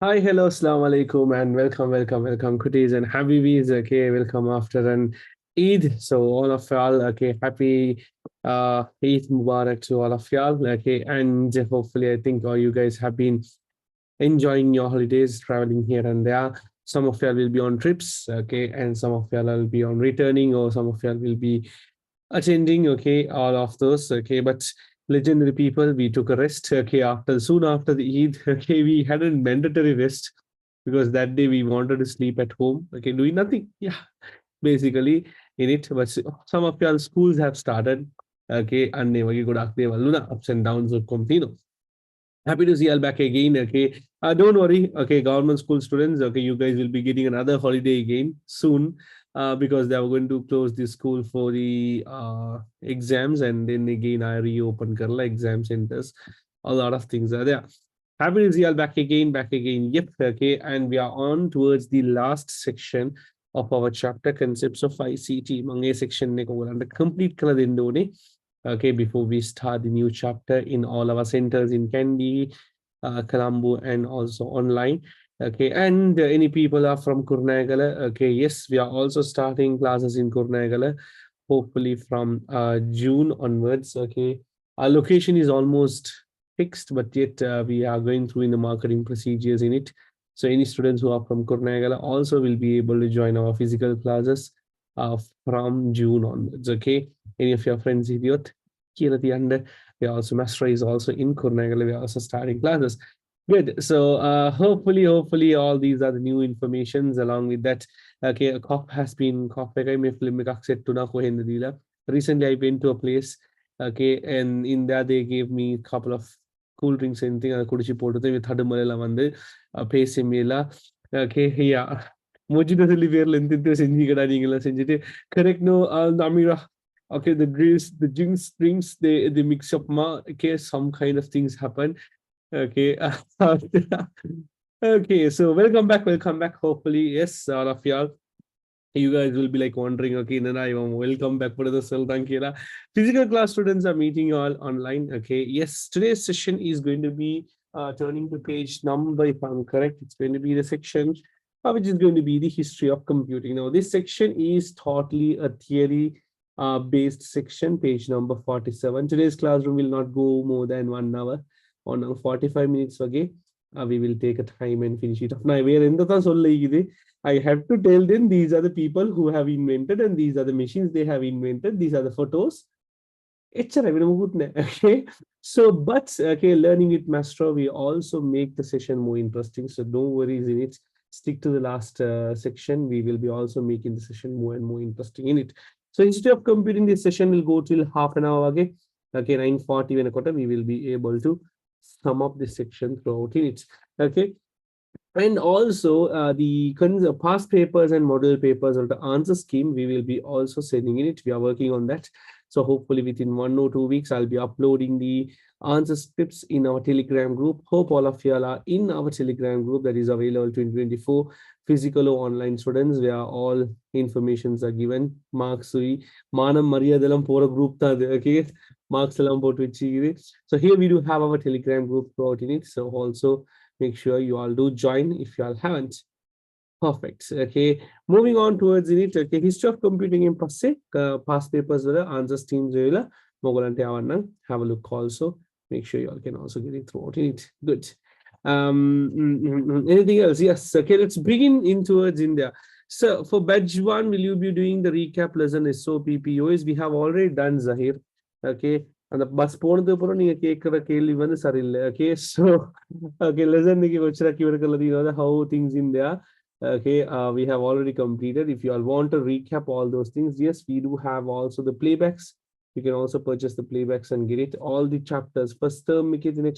Hi, hello, assalamu alaikum, and welcome, Kutis and Habibis. Okay, welcome after an Eid. So, all of y'all, okay, happy Eid Mubarak to all of y'all. Okay, and hopefully, I think all you guys have been enjoying your holidays, traveling here and there. Some of y'all will be on trips, okay, and some of y'all will be on returning, or some of y'all will be attending, okay, all of those, okay, but legendary people, we took a rest, okay, after soon after the Eid, okay, we had a mandatory rest because that day we wanted to sleep at home, okay, doing nothing, yeah, basically in it, but some of your schools have started, okay, and they were good ups and downs of Contino. Happy to see you all back again. Okay. Don't worry. Okay. Government school students. Okay. You guys will be getting another holiday again soon because they are going to close the school for the exams. And then again, I reopen Kerala exam centers. A lot of things are there. Happy to see you all back again, back again. Yep. Okay. And we are on towards the last section of our chapter concepts of ICT. Mange section ne ko the complete color in okay, before we start the new chapter in all our centers in Kandy, Colombo, and also online. Okay, and any people are from Kurnagala. Okay, yes, we are also starting classes in Kurnagala, hopefully from June onwards. Okay, our location is almost fixed, but yet we are going through in the marketing procedures in it. So any students who are from Kurnagala also will be able to join our physical classes from June onwards. Okay, any of your friends idiot here at the end, we also Maestro is also in Kurnagala. We are also starting classes. Good. So hopefully all these are the new informations. Along with that, okay, a cop has been cop recently I went to a place, okay, and in that they gave me a couple of cool drinks and thing kudichi போட்டு with thadumala வந்து பேசிமேல okay, yeah, mojito சொல்லி பேர்ல எந்த செஞ்சீங்கடா நீங்களா செஞ்சுட்டு correct no Amira. Okay, the drinks they mix up ma, okay, some kind of things happen, okay. Okay, so welcome back, hopefully, yes, all of y'all, you guys will be like wondering, okay, Nana, welcome back for the Sultan. Physical class students are meeting you all online. Okay, yes, today's session is going to be turning to page number, if I'm correct, it's going to be the section which is going to be the history of computing. Now, this section is totally a theory based section, page number 47. Today's classroom will not go more than 1 hour or now 45 minutes. Okay, we will take a time and finish it off. Now, where in the I have to tell them these are the people who have invented and these are the machines they have invented. These are the photos. It's a okay. So, but okay, learning with Maestro, we also make the session more interesting. So no worries in it. Stick to the last section. We will be also making the session more and more interesting in it. So instead of computing, this session will go till half an hour. Okay, 9:40 when a quarter, we will be able to sum up this section throughout in it. Okay, and also the past papers and model papers or the answer scheme, we will be also sending in it. We are working on that. So hopefully within 1 or 2 weeks, I'll be uploading the answer scripts in our Telegram group. Hope all of you are in our Telegram group that is available 2024 physical or online students where all informations are given. Marks, Manam Mariadalam for a group. Okay, marks. So here we do have our Telegram group throughout in it. So also make sure you all do join if you all haven't. Perfect. Okay, moving on towards it. Okay, history of computing in past papers with the answer streams. Have a look also. Make sure you all can also get it throughout it. Good. Anything else? Yes. Okay, let's begin in towards India. So for batch 1, will you be doing the recap lesson SOPPOs? We have already done, Zahir. Okay, and the bus போனது அப்புறம் நீங்க கேட்கிற கேள்வி வந்து சரியில்லை. Okay, so okay, lesson how things in there. Okay, we have already completed. If you all want to recap all those things, yes, we do have also the playbacks. You can also purchase the playbacks and get it. All the chapters, first term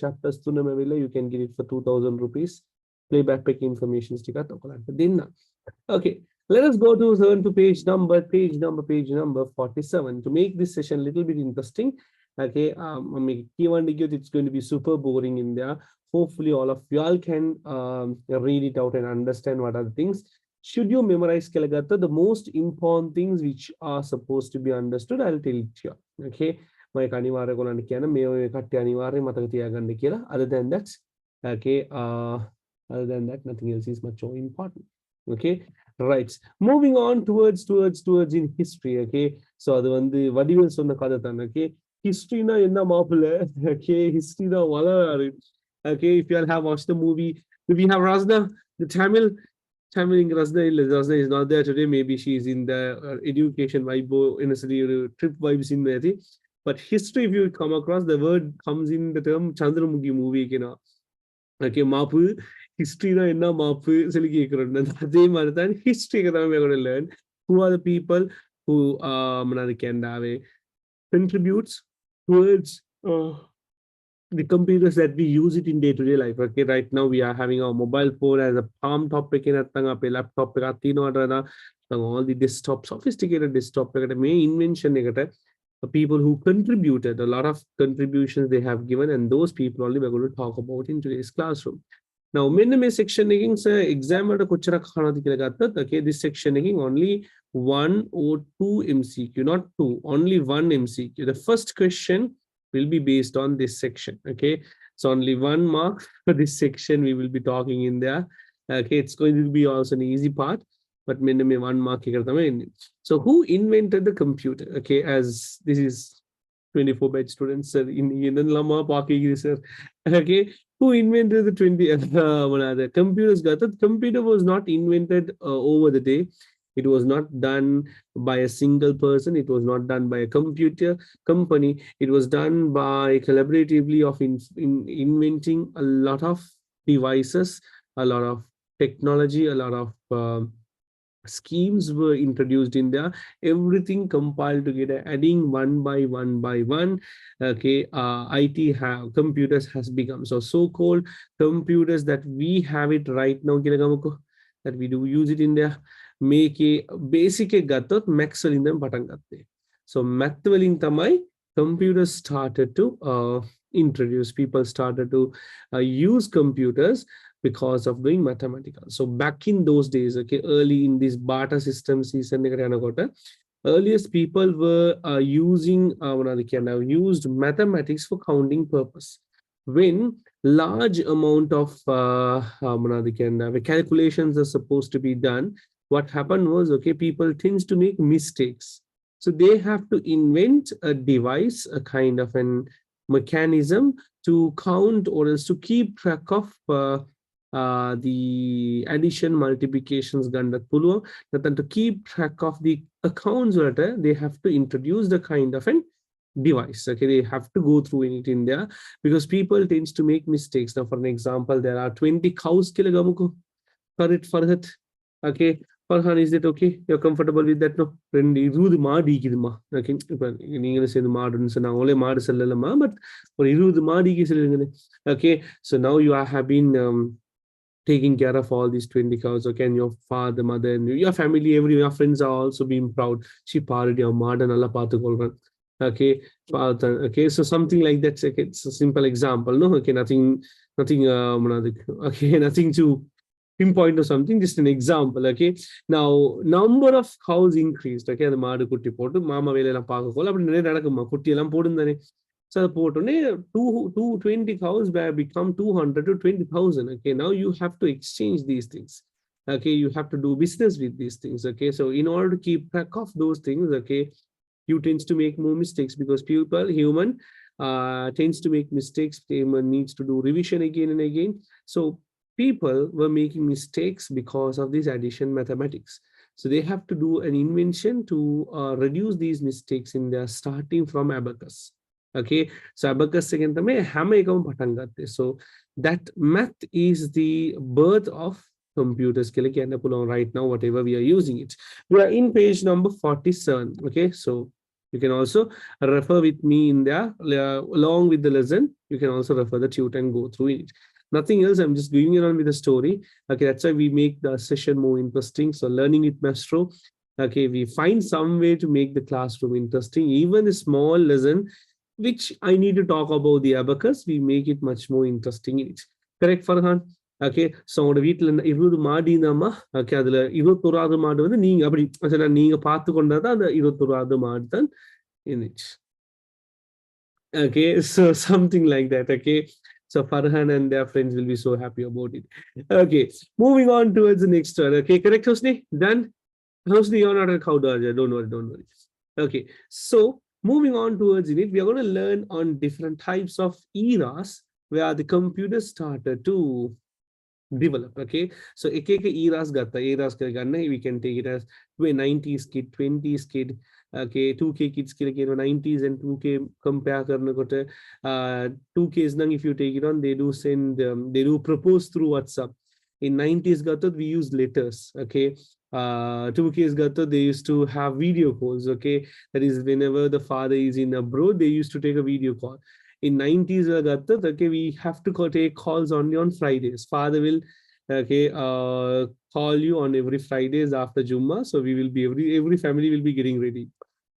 chapters you can get it for 2,000 rupees. Playback pack information sticker. Okay, let us go to page number 47 to make this session a little bit interesting. Okay, it's going to be super boring in there. Hopefully all of you all can read it out and understand what are the things. Should you memorize Kalagata, the most important things which are supposed to be understood, I'll tell it to you. Okay, other than that, okay, Other than that, nothing else is much more important. Okay, right. Moving on towards in history. Okay, so அது வந்து வடிவேல் சொன்ன கதை தான். Okay, history-னா என்ன மாப்பிள்ளை? Okay, history-னா வளராரு. Okay, if you all have watched the movie, if you have Razna, the Tamil Razna, Razna is not there today. Maybe she is in the education vibe, university trip vibes in there. But history, if you come across, the word comes in the term Chandramukhi movie. Okay, mapu history na enna mapu சொல்லி கேக்குறோம். அதே மாதிரி தான் history தான் we are going to learn who are the people who contributes towards the computers that we use it in day-to-day life. Okay, right now we are having our mobile phone as a palm topic in a laptop all the desktop, sophisticated desktop main invention the people who contributed, a lot of contributions they have given, and those people only we're going to talk about in today's classroom. Now, minimum section exam okay, this section only 1 or 2 MCQ, not 2, only 1 MCQ. The first question will be based on this section. Okay, so only 1 mark for this section we will be talking in there. Okay, it's going to be also an easy part, but minimum 1 mark. So who invented the computer? Okay, as this is 24 batch students, sir, in lama parking, sir. Okay, who invented the the computers? The computer was not invented over the day. It was not done by a single person. It was not done by a computer company. It was done by collaboratively of inventing a lot of devices, a lot of technology, a lot of schemes were introduced in there, everything compiled together, adding one by one. Okay, IT computers has become so-called computers that we have it right now, that we do use it in there, make a basic gatot maxwell in them patangatte. So maxwell in tamai computers started to introduce, people started to use computers because of doing mathematical. So back in those days, okay, early in this barter system season, earliest people were using used mathematics for counting purpose. When large amount of calculations are supposed to be done, what happened was, okay, people tends to make mistakes. So they have to invent a device, a kind of an mechanism to count or else to keep track of the addition multiplications that to keep track of the accounts they have to introduce the kind of an device. Okay, they have to go through it in there because people tends to make mistakes. Now, for an example, there are 20 cows for it for that. Okay, Farhan, is it okay? You're comfortable with that? No, okay, but okay, so now you have been taking care of all these 20 cows. Okay, and your father, mother, and your family, your friends are also being proud. She parted your modern Allah okay, okay, so something like that. Okay, it's a simple example. No, okay, nothing, okay, nothing to pinpoint or something, just an example. Okay, now number of cows increased. Okay, the maadu kutti potu mama vela paakakola apdi nare nadakuma kutti ellam podundane. So the 220 cows become 200 to 20,000. Okay, now you have to exchange these things. Okay, you have to do business with these things. Okay, so in order to keep track of those things, okay, you tends to make more mistakes because human tends to make mistakes. Human needs to do revision again and again. So people were making mistakes because of this addition mathematics. So they have to do an invention to reduce these mistakes in their starting from abacus. Okay, so abacus second so that math is the birth of computers right now, whatever we are using it. We are in page number 47. Okay, so you can also refer with me in there along with the lesson. You can also refer the tutor and go through it. Nothing else. I'm just going on with the story. Okay, that's why we make the session more interesting. So learning with Maestro. Okay, we find some way to make the classroom interesting. Even a small lesson which I need to talk about the abacus, we make it much more interesting in it. Correct, Farhan? Okay, so உங்களோட வீட்டுல 20 மாடு இருந்தாமா, okay, அதுல 21வது மாடு வந்து நீங்க அப்படி நீங்க பார்த்து கொண்டதான் அந்த 21வது மாடு தான் in it. Okay, so something like that. Okay, So Farhan and their friends will be so happy about it. Okay, moving on towards the next one. Okay, correct, Hosni? Done? Hosni, you're not a cow dodger. Don't worry, don't worry. Okay, so moving on towards it, we are going to learn on different types of eras where the computer started to develop. Okay, so ek eras gata eras ka ganna we can take it as 90s kid, 20s kid, okay, 2k kids ke 90s and 2k compare karna kote 2ks nang if you take it on they do send they do propose through WhatsApp. In 90s gata we use letters. Okay, 2ks gata they used to have video calls. Okay, that is whenever the father is in abroad they used to take a video call. In 90s okay, we have to take calls only on Fridays. Father will okay call you on every Fridays after Jumma, so we will be every family will be getting ready.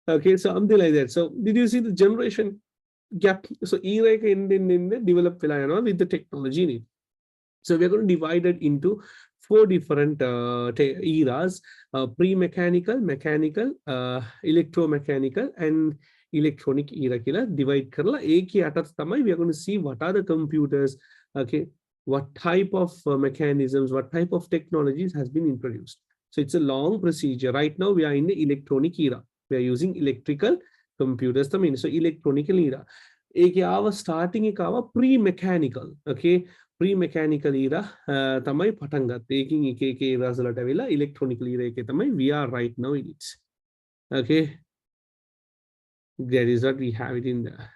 Okay, so something like that. So did you see the generation gap? So era in the develop with the technology in it. So we're going to divide it into four different eras: pre-mechanical, mechanical, electromechanical, and electronic era. Divide karla. Ek hi atat tamai. We are going to see what are the computers. Okay, what type of mechanisms, what type of technologies has been introduced. So it's a long procedure. Right now we are in the electronic era. We are using electrical computers. So electronical era. Ek starting ikawa pre-mechanical. Okay, pre-mechanical era tamai patanga taking ek eras latavela electronical era ke tamai we are right now in it. Okay, that is what we have it in there.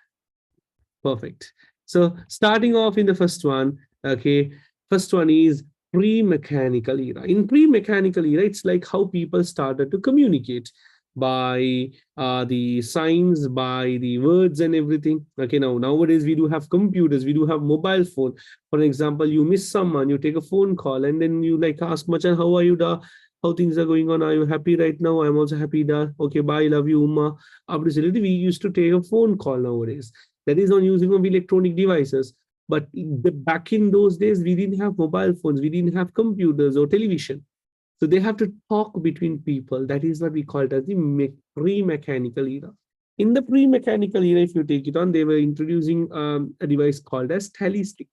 Perfect. So starting off in the first one, okay, first one is pre-mechanical era. In pre-mechanical era, it's like how people started to communicate by the signs, by the words and everything. Okay, now nowadays we do have computers, we do have mobile phone. For example, you miss someone, you take a phone call and then you like ask Machan, how are you da? How things are going on? Are you happy right now? I'm also happy da. Okay, bye, love you, Umma. We used to take a phone call nowadays. That is on using of electronic devices. But back in those days, we didn't have mobile phones, we didn't have computers or television. So they have to talk between people. That is what we call it as the pre-mechanical era. In the pre-mechanical era, if you take it on, they were introducing a device called as tally stick.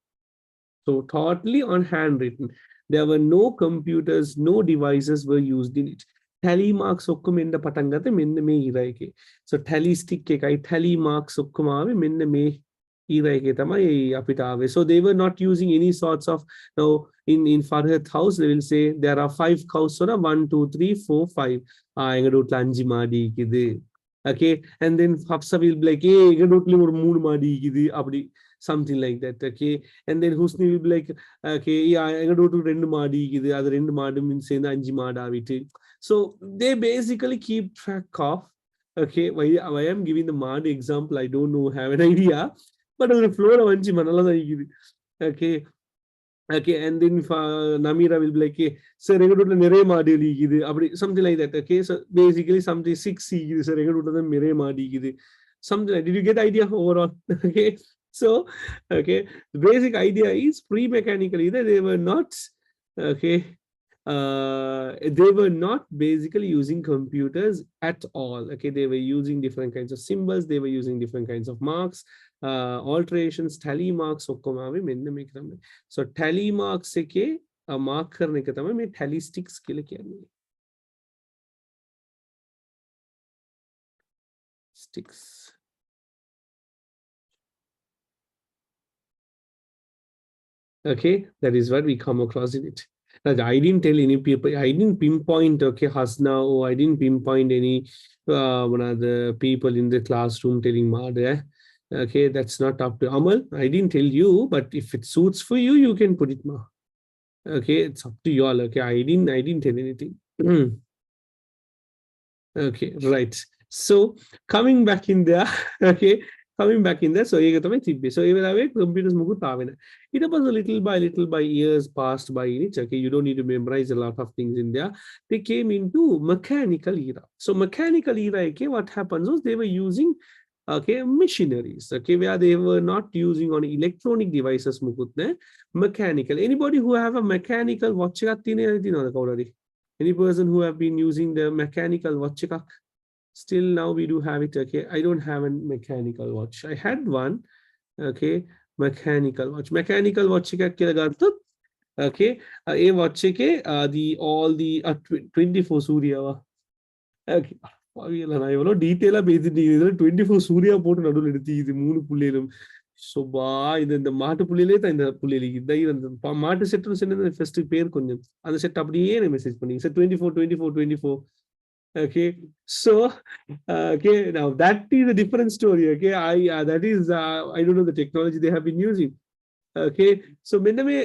So totally on handwritten. There were no computers, no devices were used in it. Tally marks okkumenda patangate menne me iraike. So tally stick ke kai tally marks okkumave menne me iraike tamai apita. So they were not using any sorts of now in Farhad house they will say there are 5 cows. So 1, 2, 3, 4, 5. Anji madi kide. Okay, and then Hafsa will be like, hey, moon madi something like that. Okay, and then Husni will be like, okay, yeah, I go to rendu madi the other rendu madu means saying anji mada. So they basically keep track of. Okay, why I am giving the mad example, I don't know, have an idea, but on the floor of anji manala. Okay. Okay, and then Namira will be like, okay, sir, something like that. Okay, so basically something 6 something like, did you get idea overall? Okay, so okay, the basic idea is pre-mechanical either they were not okay. They were not basically using computers at all. Okay, they were using different kinds of symbols, they were using different kinds of marks, alterations, tally marks. So tally marks से mark करने के तमे मैं tally sticks के लिए क्या sticks. Okay, that is what we come across in it. I didn't tell any people, I didn't pinpoint, okay, Hasna, or I didn't pinpoint any one of the people in the classroom telling Mad. Okay, that's not up to Amal. I didn't tell you, but if it suits for you, you can put it Ma. Okay, it's up to you all. Okay, I didn't tell anything. Okay, right. So coming back in there, okay, coming back in there. So so even away computers it was a little by years passed by in it. Okay, you don't need to memorize a lot of things in there. They came into mechanical era. So mechanical era, okay, what happens was they were using okay machineries, okay, where they were not using on electronic devices mukutne mechanical. Anybody who have a mechanical watch already? Any person who have been using the mechanical watch? Still now we do have it. Okay, I don't have a mechanical watch. I had one. Okay, mechanical watch එක කියලා ගත්තොත් okay ඒ watch එකේ the all the 24 සූර්යාව okay පවියලා නයි වල ඩීටේලා basic 24 සූර්යා போட்டு நடுவுல எடுத்து இது மூணு புள்ளியிலும் சோபா இந்த மாட்டு புள்ளியிலே தான் இந்த புள்ளியில இதை இந்த மாட்டு செட்னு சொன்னது ஃபர்ஸ்ட் பேர் கொஞ்சம் அந்த செட் அப்படியே எனக்கு மெசேஜ் பண்ணீங்க sir 24 okay so okay now that is a different story okay I that is I don't know the technology they have been using okay so mendame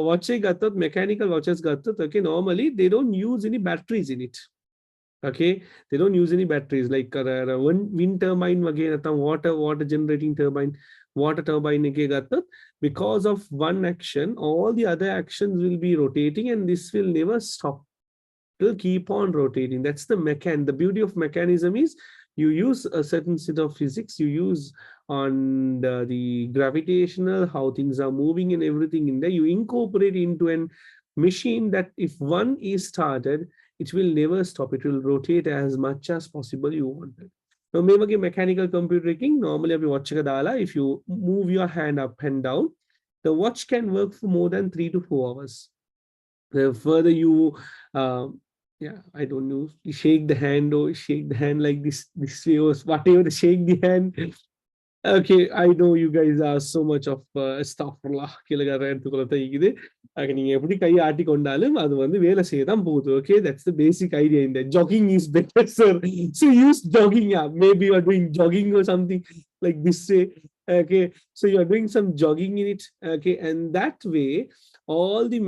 watch gatot mechanical watches gatot okay normally they don't use any batteries in it okay they don't use any batteries like one wind turbine again water generating turbine water turbine ke gatot because of one action all the other actions will be rotating and this will never stop. It will keep on rotating. That's the the beauty of mechanism is you use a certain set of physics, you use on the gravitational, how things are moving and everything in there, you incorporate into an machine that if one is started, it will never stop. It will rotate as much as possible you want it. Now, maybe mechanical computing, normally if you move your hand up and down, the watch can work for more than 3 to 4 hours. The further you yeah, I don't know, you shake the hand or shake the hand like this way or whatever, the shake the hand. Okay, I know you guys are so much of astaghfirullah kilagara எடுத்துக்கொள்ளதான் இருக்குது. நீங்க எப்படி கை ஆட்டி கொண்டாலும் அது வந்து வேலை செய்ய தான் போகுது. Okay, that's the basic idea in that. Jogging is better, sir. So use jogging, yeah. Maybe you are doing jogging or something like this way. Okay, so you are doing some jogging in it. Okay, and that way all the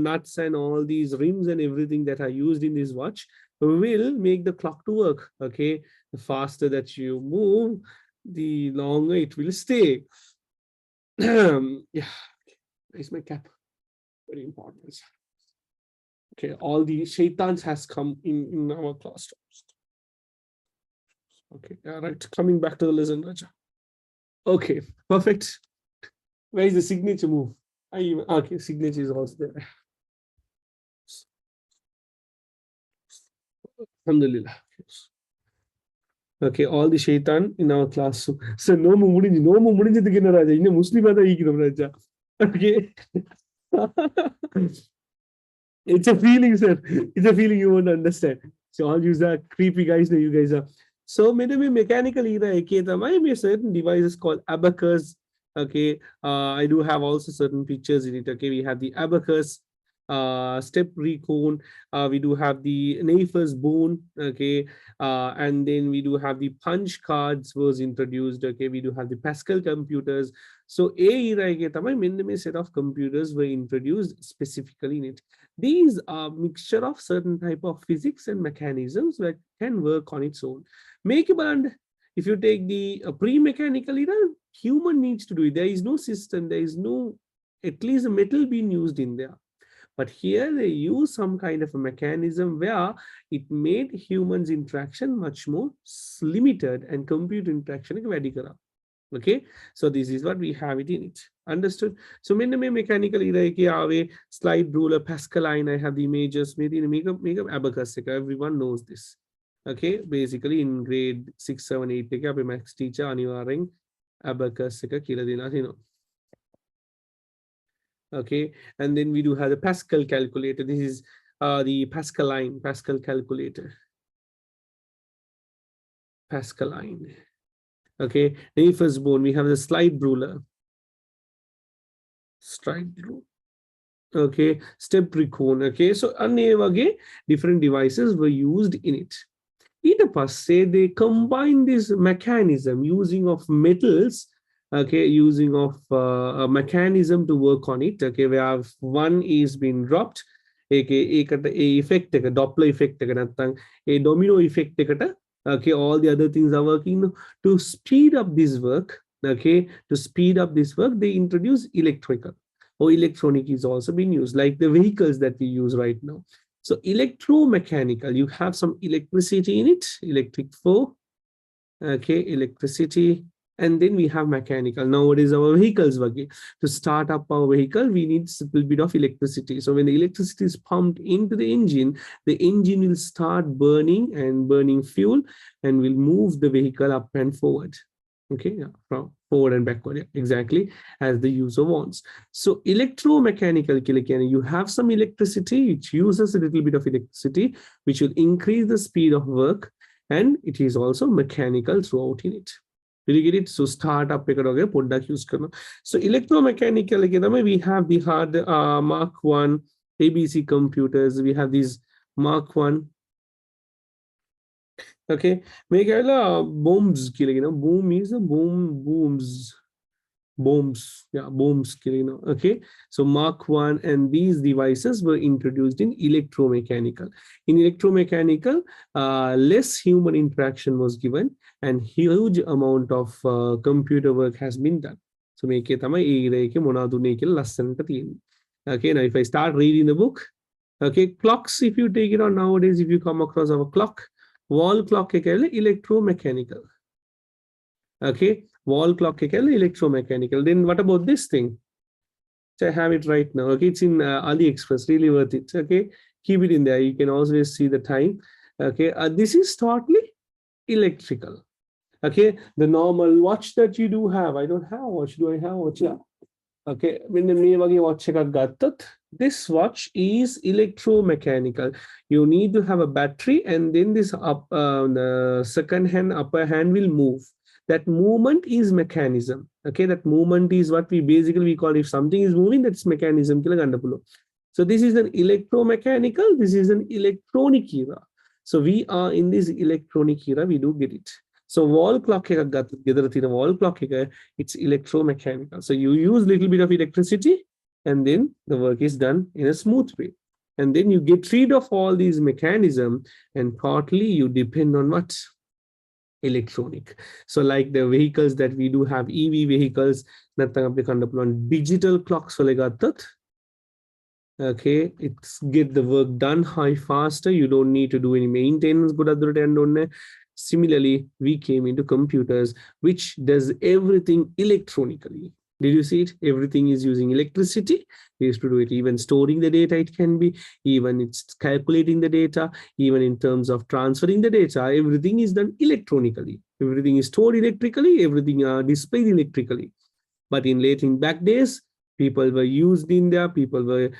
nuts and all these rims and everything that are used in this watch will make the clock to work. Okay, the faster that you move, the longer it will stay. Yeah, where's my cap? Very important. Okay, all the shaitans has come in our classrooms. Okay, all right, coming back to the lesson, Raja. Okay, perfect. Where is the signature move? Okay, signature is also there. Alhamdulillah. Okay, all the shaitan in our classroom. So no முடிஞ்சதுக்கு என்ன ராஜா இன்னும் முஸ்லிமா தான் ஈக்கிறோம் ராஜா. Okay. It's a feeling, sir. It's a feeling you won't understand. So all you are creepy guys that you guys are. So maybe mechanical either there may be certain devices called abacus. Okay, I do have also certain pictures in it. Okay, we have the abacus, step recone, we do have the Neiffer's bone. Okay, and then we do have the punch cards was introduced. Okay, we do have the Pascal computers. So a era many set of computers were introduced specifically in it. These are mixture of certain type of physics and mechanisms that can work on its own. Make a band. If you take the pre-mechanical era, human needs to do it. There is no system, there is no at least a metal being used in there. But here they use some kind of a mechanism where it made humans interaction much more limited and computer interaction very good. Okay, so this is what we have it in it. Understood? So many mechanical either slide ruler, Pascaline, I have the images, maybe make up abacus. Everyone knows this. Okay, basically in grade 6, 7, 8, take up a max teacher anivaring abacus you know. Okay, and then we do have the Pascal calculator. This is the Pascal calculator. Pascaline. Okay, Neiffer's bone, we have the slide ruler. Okay, step recone. Okay, so different devices were used in it. Say they combine this mechanism using of metals. Okay, using of a mechanism to work on it. Okay, where one is being dropped, a effect, a Doppler effect, a domino effect. Okay, all the other things are working to speed up this work. Okay, to speed up this work, they introduce electrical or electronic is also being used, like the vehicles that we use right now. So electromechanical, you have some electricity in it, electric flow. Okay, electricity. And then we have mechanical. Now, what is our vehicles? To start up our vehicle, we need a little bit of electricity. So when the electricity is pumped into the engine will start burning and burning fuel and will move the vehicle up and forward. Okay, yeah, from forward and backward, yeah, exactly as the user wants. So electromechanical, you have some electricity, which uses a little bit of electricity, which will increase the speed of work, and it is also mechanical throughout in it. Did you get it? So start up product use karna. So electromechanical, we have the hard Mark 1 ABC computers. We have these Mark 1. Okay, make bombs killing, boom means the booms, yeah, booms killing, okay. So Mark 1 and these devices were introduced in electromechanical. In electromechanical, less human interaction was given and huge amount of computer work has been done. So make it okay. Now if I start reading the book, okay, clocks, if you take it on nowadays, if you come across our clock, wall clock electromechanical. Okay, wall clock electromechanical. Then what about this thing? So I have it right now. Okay, it's in AliExpress, really worth it. Okay, keep it in there. You can always see the time. Okay, this is totally electrical. Okay, the normal watch that you do have. I don't have watch. Do I have watch? Yeah. Okay, when the watch this watch is electromechanical. You need to have a battery, and then this the second hand upper hand will move. That movement is mechanism. Okay, that movement is what we call, if something is moving, that's mechanism. So this is an electromechanical. This is an electronic era. So we are in this electronic era. We do get it. So wall clock wall clock it's electromechanical. So you use little bit of electricity, and then the work is done in a smooth way. And then you get rid of all these mechanism, and partly you depend on what? Electronic. So like the vehicles that we do have, EV vehicles, digital clocks. Okay, it's get the work done high faster. You don't need to do any maintenance. Similarly, we came into computers, which does everything electronically. Did you see it? Everything is using electricity. We used to do it, even storing the data, it can be, even it's calculating the data, even in terms of transferring the data, everything is done electronically. Everything is stored electrically, everything displayed electrically. But in late in back days, people were used in there, people were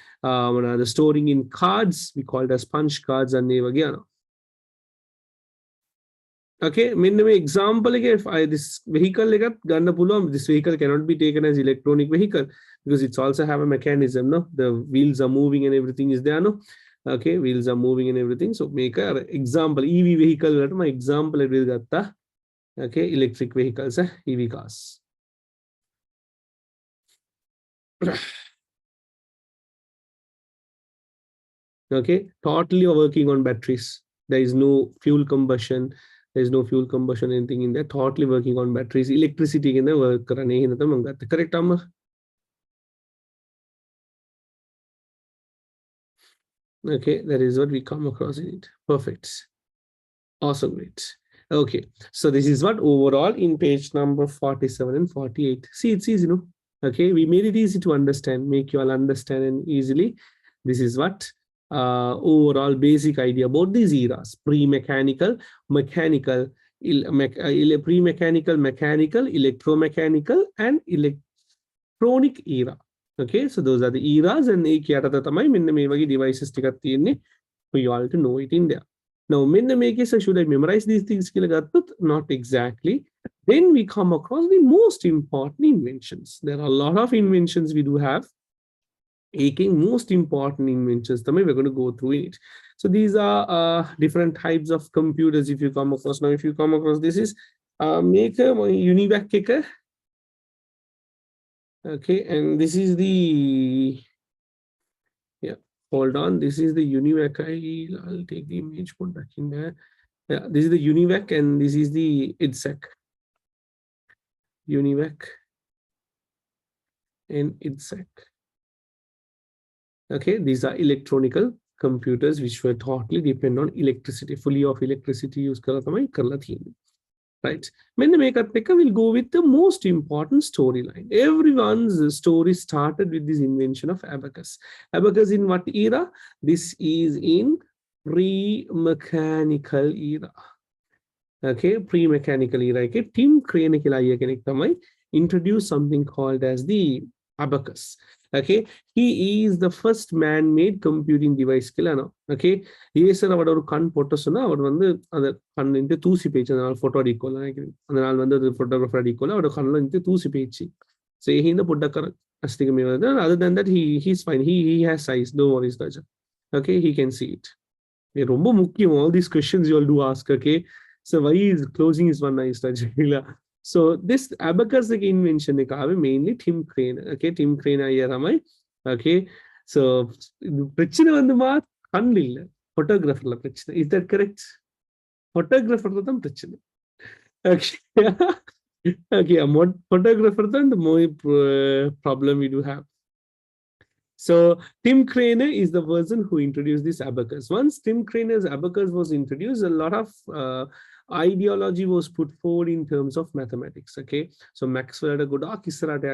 storing in cards, we called as punch cards, and they were again. Okay, example if this vehicle this vehicle cannot be taken as electronic vehicle because it's also have a mechanism, no? The wheels are moving and everything is there, no? Okay, wheels are moving and everything. So make an example, EV vehicle, my example, okay, electric vehicles, EV cars. Okay, totally working on batteries. There is no fuel combustion. There is no fuel combustion, anything in there. Totally working on batteries. Electricity in the work. Correct, Amma? Okay, that is what we come across in it. Perfect. Awesome, great. Okay, so this is what overall in page number 47 and 48. See, it's easy, no? Okay, we made it easy to understand, make you all understand and easily. This is what overall basic idea about these eras: pre-mechanical, mechanical, pre-mechanical, mechanical, electromechanical, and electronic era. Okay, so those are the eras, and devices for you all to know it in there. Now, should I memorize these things? Not exactly. Then we come across the most important inventions. There are a lot of inventions we do have. Most important inventions, we're going to go through it. So these are different types of computers. If you come across, now if you come across, this is maker univac kicker. Okay, and this is the, yeah, hold on, this is the univac. I'll take the image, put back in there. Yeah, this is the univac, and this is the IDSEC. Univac and IDSEC. Okay, these are electronical computers which were totally depend on electricity, fully of electricity use right? When we'll go with the most important storyline. Everyone's story started with this invention of abacus. Abacus in what era? This is in pre-mechanical era. Okay, pre-mechanical era ke Tim Crane ke laiye kenek tamai introduce something called as the abacus. Okay, he is the first man-made computing device killano. Okay, yes sir, அவட ஒரு கண் போட்ட சொன்னா அவர் வந்து அந்த கண்ணிட்டு தூசி போயிடுச்சு, அதனால போட்டோ அடிக்கல நினைக்கிறேன், அதனால வந்து அது போட்டோகிராஃபர் அடிக்கல, அவட கண்ணில் இருந்து தூசி போயிடுச்சு. So he இந்த புட்டக்கர அஸ்திகமே வருது. Other than that, he's fine. He has size. No worries, Raja. Okay, he can see it. ரொம்ப முக்கியம். All these questions you all do ask. Okay, so why is closing is one nice, Raja. So this abacus invention mainly Tim Crane. Okay, Tim Crane ஐயராமை. Okay, so பிரச்சனை வந்துமா கண்ணில் இல்ல, போட்டோகிராஃபர்ல பிரச்சனை. Is that correct? போட்டோகிராஃபர்ல தான் பிரச்சனை. Okay. Okay, photographer தான் the more problem we do have. So Tim Crane is the person who introduced this abacus. Once Tim Crane's abacus was introduced, a lot of ideology was put forward in terms of mathematics. Okay, so Maxwell had a good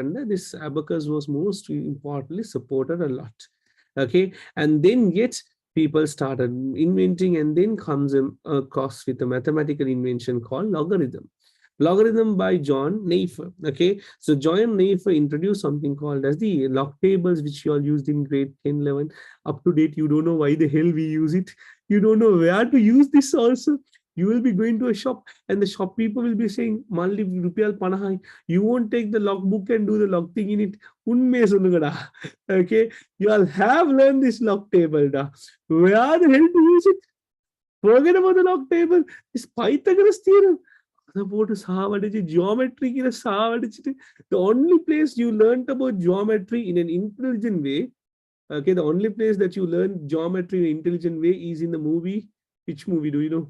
and this abacus was most importantly supported a lot. Okay, and then yet people started inventing, and then comes across with a mathematical invention called logarithm. Logarithm by John Napier. Okay, so John Napier introduced something called as the log tables, which you all used in grade 10, 11. Up to date, you don't know why the hell we use it. You don't know where to use this also. You will be going to a shop and the shop people will be saying, Manli Rupial Panahai, you won't take the logbook and do the log thing in it. Okay, you all have learned this log table. Da. Where the hell to use it? Forget about the log table. This Pythagoras theorem. Geometry, the only place you learned about geometry in an intelligent way, okay, the only place that you learn geometry in an intelligent way is in the movie. Which movie do you know?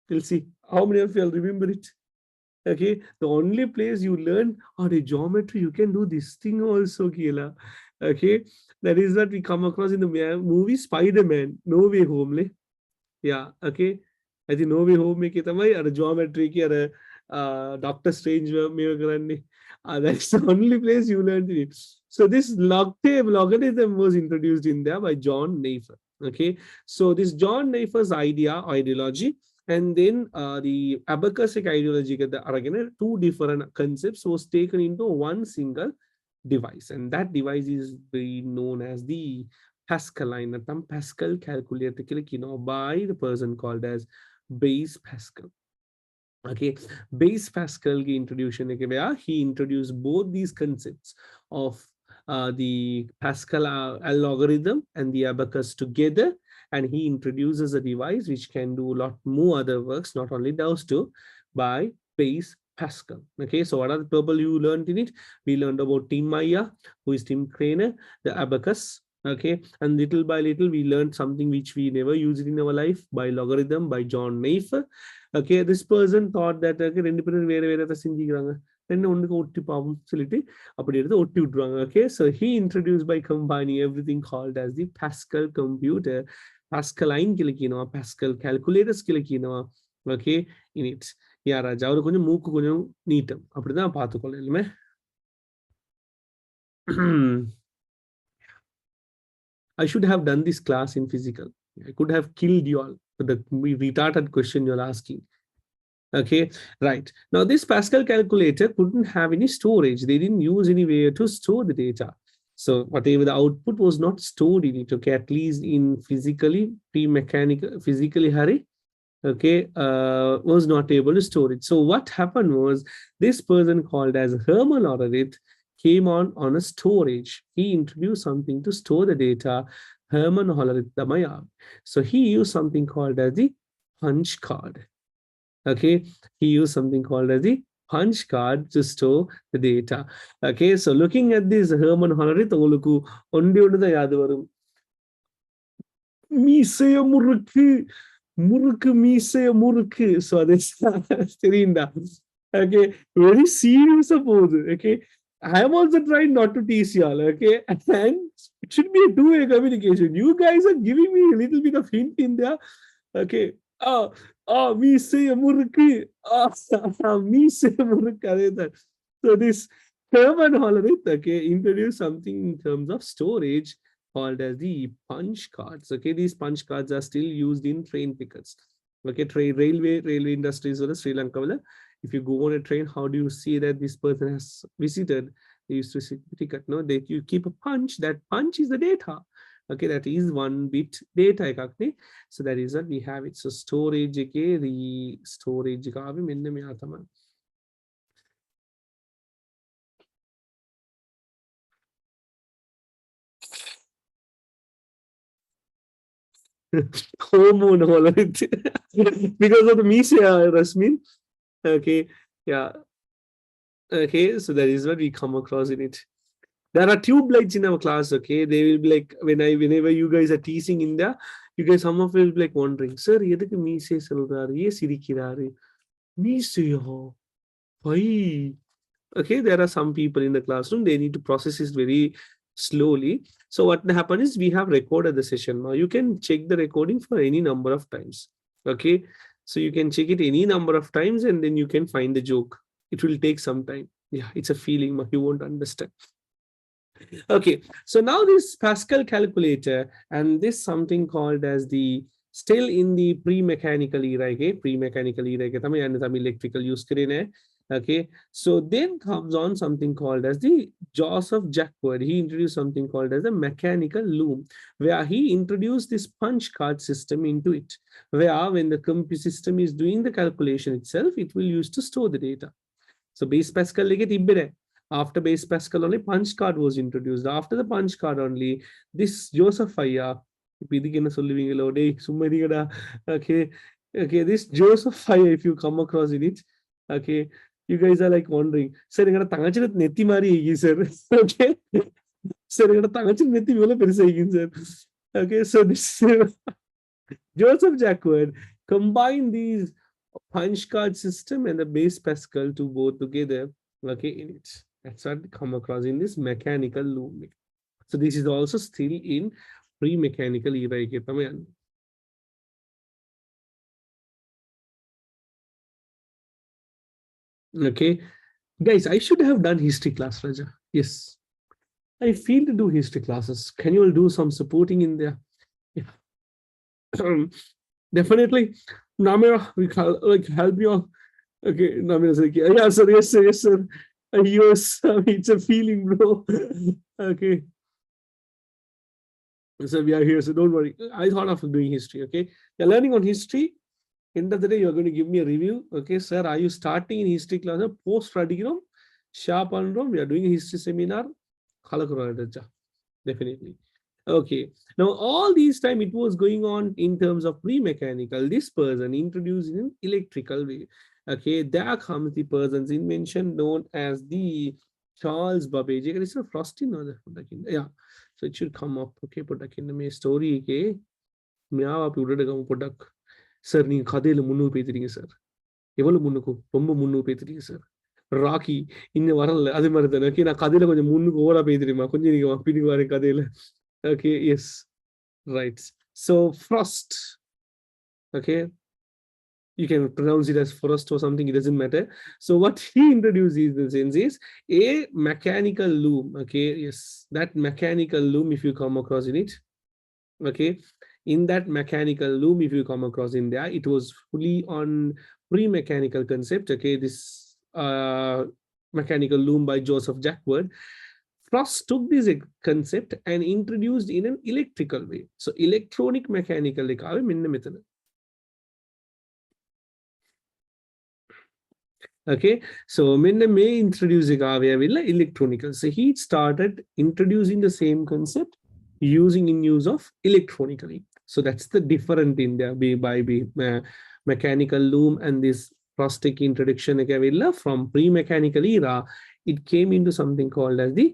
We'll see. How many of you will remember it? Okay, the only place you learn the geometry, you can do this thing also, Kila. Okay, that is that we come across in the movie Spider-Man, No Way Home. Yeah, okay. I think No Way Home make it a geometry ki Doctor Strange that's the only place you learned it. So this logarithm was introduced in there by John Napier. Okay, so this John Napier's ideology, and then the abacusic ideology, again, two different concepts was taken into one single device, and that device is known as the Pascaline, Pascal calculator by the person called as Blaise Pascal. Okay, Blaise Pascal introduction, he introduced both these concepts of the Pascal algorithm and the abacus together, and he introduces a device which can do a lot more other works, not only those two, by Blaise Pascal. Okay, so what are the people you learned in it? We learned about Tim Maya, who is Tim Crane, the abacus. Okay, and little by little we learned something which we never used in our life, by logarithm by John Napier. Okay, this person thought that ரெண்டு பேரும் வேற வேற செஞ்சுக்கிறாங்க, ரெண்டு ஒண்ணுக்கு ஒட்டி பாவம் சொல்லிட்டு அப்படி எடுத்து ஒட்டி விட்டுருவாங்க. Okay, so he introduced by combining everything called as the Pascal computer, Pascaline கிழக்கினோம், Pascal calculators கிழக்கினோம். Okay, in it. Yeah, ராஜா அவரு கொஞ்சம் மூக்கு கொஞ்சம் நீட்டம், அப்படிதான் பார்த்துக்கொள்ள இல்லைமே. I should have done this class in physical. I could have killed you all for the retarded question you're asking. Okay, right. Now this Pascal calculator couldn't have any storage. They didn't use anywhere to store the data. So whatever the output was not stored in it, okay, at least in pre-mechanical, physically hurry, okay, was not able to store it. So what happened was, this person called as Herman Horowitz came on a storage. He introduced something to store the data. Herman Horowitz, so he used something called as the punch card. Okay, he used something called as the punch card to store the data. Okay, so looking at this Herman Horowitz, உங்களுக்கு ஒன்றே ஒன்றுதான் யாது வரும், மீசைய முறுக்கு முறுக்கு மீசைய முறுக்கு. So that's தெரியும்டா. Okay, very serious போகுது. Okay, I am also trying not to tease y'all. Okay, and it should be a two-way communication. You guys are giving me a little bit of hint in there. Okay, மீசைய முறுக்கு, மீசைய முறுக்கு. So this Herman Horowitz, okay, introduced something in terms of storage called as the punch cards. Okay, these punch cards are still used in train tickets. Okay, railway industries or Sri Lanka. If you go on a train, how do you see that this person has visited? They used to see ticket. No, they you keep a punch. That punch is the data. Okay, that is 1 bit data. So that is what we have it. So storage the storage hormone because of the mesia, Rasmin. Okay, yeah. Okay, so that is what we come across in it. There are tube lights in our class. Okay, they will be like whenever you guys are teasing in there, you guys some of will be like wondering, sir, எதுக்கு மீசை சொல்றாரு ஏன் சிரிக்கிறாரு மீசையா why? Okay, there are some people in the classroom, they need to process this very slowly. So what happened is we have recorded the session. Now you can check the recording for any number of times. Okay, so you can check it any number of times and then you can find the joke. It will take some time. Yeah, it's a feeling you won't understand. Okay, so now this Pascal calculator and this something called as the still in the pre-mechanical era, okay, pre-mechanical era, and electrical use okay. So then comes on something called as the Joseph Jacquard. He introduced something called as the mechanical loom, where he introduced this punch card system into it, where when the computer system is doing the calculation itself, it will use to store the data. So base Pascal after base Pascal only punch card was introduced. After the punch card only, this Joseph Faya, okay, okay, this Joseph Faya, if you come across in it, okay, you guys are like wondering, sir, neti mari sir, okay, sir, neti sir, okay, so this Joseph Jacquard combined these punch card system and the base Pascal to both together, okay, in it. That's what we come across in this mechanical loom. So this is also still in pre-mechanical era. Okay, guys, I should have done history class, Raja. Yes, I feel to do history classes. Can you all do some supporting in there? Yeah. Definitely. Namira, we can like help you all. Okay, Namira said, yeah, sir, yes, sir, yes, sir. Yes, it's a feeling, bro. Okay. So we are here, so don't worry. I thought of doing history, okay? You're learning on history. End of the day, you're going to give me a review. Okay, sir, are you starting in history class? Post-study, sharp on we are doing a history seminar. Definitely. Okay. Now, all these time it was going on in terms of pre-mechanical. This person introduced in electrical way. Okay, there comes the person's invention known as the Charles Babbage. It's a frosty, no? Yeah. So it should come up. Okay, put in the story. Okay, meow up. Put sir, நீங்க கதையில முன்னுக்கு பேத்துறீங்க sir எவ்வளவு முன்னுக்கும் ரொம்ப முன்னுக்கு பேத்துறீங்க sir rakhi இன்னும் வரல அது மாதிரி தானே ஓகே நான் கதையில கொஞ்சம் முன்னுக்கு ஓரா பேத்துறீமா கொஞ்சம் நீங்க பிடிக்கு வரேன் கதையில okay yes right so frost okay you can pronounce it as frost or something, it doesn't matter. So what he introduces in sense is a mechanical loom. Okay, yes, that mechanical loom, if you come across in it, okay, in that mechanical loom, if you come across in there, it was fully on pre-mechanical concept. Okay, this mechanical loom by Joseph Jacquard. Frost took this concept and introduced in an electrical way. So electronic mechanical method. Okay, so may introduce electronic. So he started introducing the same concept using in use of electronically. So that's the different in there by mechanical loom and this frostic introduction from pre-mechanical era. It came into something called as the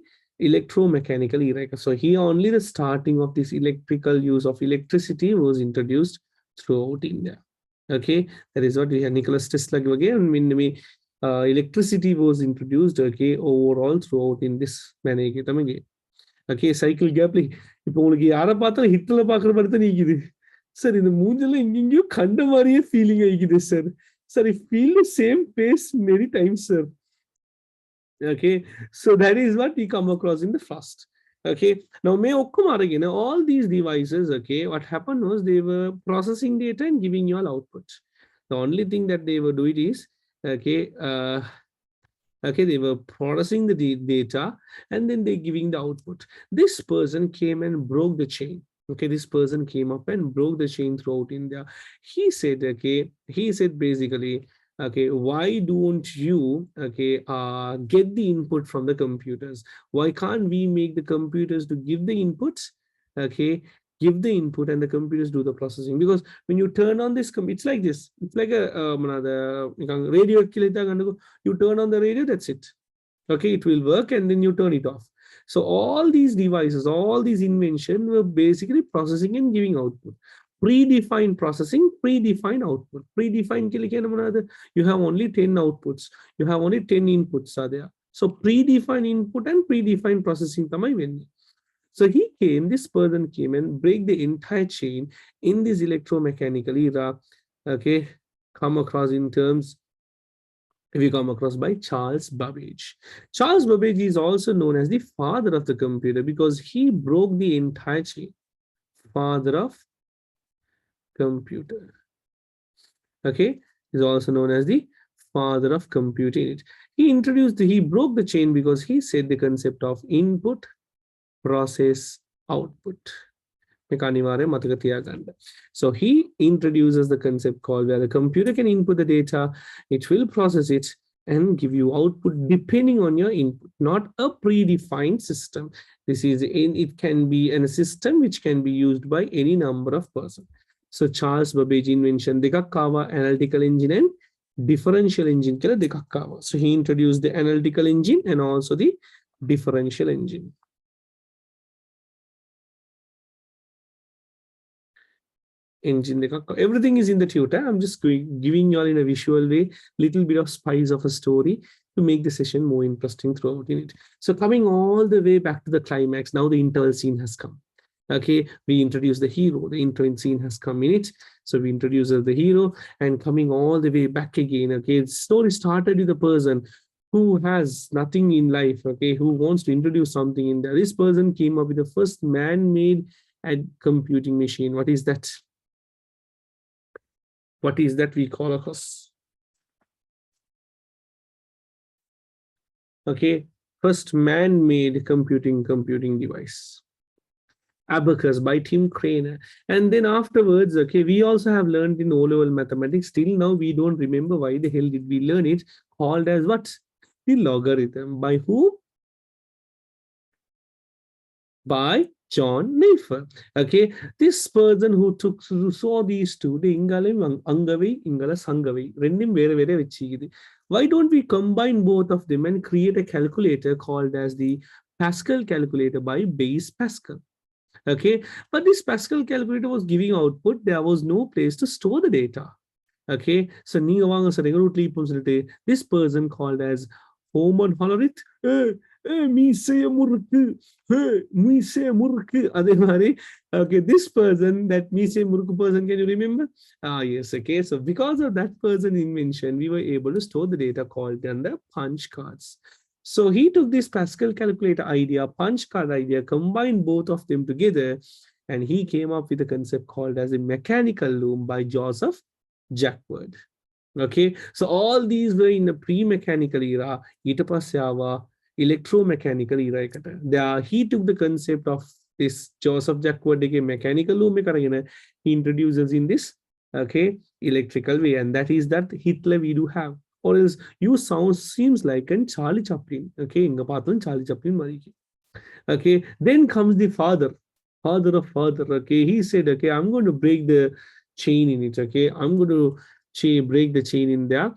electromechanical era. So here only the starting of this electrical use of electricity was introduced throughout India. Okay, that is what we have. Nicholas Tesla again. Electricity was introduced, okay, overall throughout in this manner. Okay, cycle gap. இப்போ உங்களுக்கு யாரை பார்த்தாலும் ஹிட்ல பாக்குற மாதிரி தான் நீக்குது sir இந்த மூஞ்செல்லாம் எங்கெங்கயோ கண்ட மாதிரியே ஃபீலிங் ஆகிக்குது sir sir I feel the same face many times sir. Okay, so that is what we come across in the frost. Okay, now may again, all these devices, okay, what happened was they were processing data and giving you all output. The only thing that they were doing is, okay, okay, they were processing the data and then they're giving the output. This person came and broke the chain. Okay, this person came up and broke the chain throughout India. He said, okay, he said basically, okay, why don't you, okay, get the input from the computers? Why can't we make the computers to give the inputs? Okay, give the input and the computers do the processing. Because when you turn on this, it's like this. It's like a another radio. You turn on the radio, that's it. Okay, it will work and then you turn it off. So all these devices, all these inventions were basically processing and giving output. Predefined processing, predefined output. Predefined you have only 10 outputs. You have only 10 inputs are there. So predefined input and predefined processing. So this person came and break the entire chain in this electromechanical era. Okay, come across in terms we come across by Charles Babbage. Charles Babbage is also known as the father of the computer because he broke the entire chain. Father of computer. Okay, is also known as the father of computing. He broke the chain because he said the concept of input, process, output. So he introduces the concept called where the computer can input the data, it will process it and give you output depending on your input, not a predefined system. It can be a system which can be used by any number of persons. So Charles Babbage invention, Dekakawa analytical engine and differential engine. So he introduced the analytical engine and also the differential engine. Everything is in the tutor. I'm just giving you all in a visual way, little bit of spice of a story to make the session more interesting throughout in it. So coming all the way back to the climax, now the interval scene has come. Okay, we introduce the hero, the interval scene has come in it. So we introduce the hero and coming all the way back again. Okay, the story started with a person who has nothing in life, okay, who wants to introduce something in there. This person came up with the first man-made computing machine. What is that? What is that we call across? Okay, first man-made computing device. Abacus by Tim Crane. And then afterwards, okay, we also have learned in O-level mathematics. Still now we don't remember why the hell did we learn it. Called as what? The logarithm. By who? By John Napier. Okay, this person who saw these two, the Ingale Angave, Ingala Sangave, Rendim very Vichigi. Why don't we combine both of them and create a calculator called as the Pascal calculator by Base Pascal? Okay, but this Pascal calculator was giving output, there was no place to store the data. Okay, so this person called as Homer Hollerith, okay, this person, that Mise Murku person, can you remember? Yes, okay, so because of that person invention, we were able to store the data called then the punch cards. So he took this Pascal calculator idea, punch card idea, combined both of them together, and he came up with a concept called as a mechanical loom by Joseph Jacquard. Okay, so all these were in the pre-mechanical era, electromechanical era. He took the concept of this Joseph Jacquard mechanical loom, he introduces in this, okay, electrical way, and that is that Hitler we do have. Or else you seems like an Charlie Chaplin. Okay, Charlie Chaplin. Okay, then comes the father of father. Okay, he said, okay, I'm going to break the chain in it. Okay, I'm going to break the chain in there.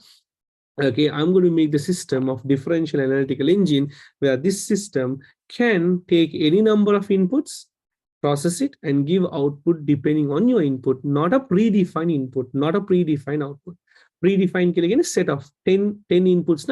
Okay, I'm going to make the system of differential analytical engine where this system can take any number of inputs, process it, and give output depending on your input, not a predefined input, not a predefined output. Predefined again a set of 10 inputs.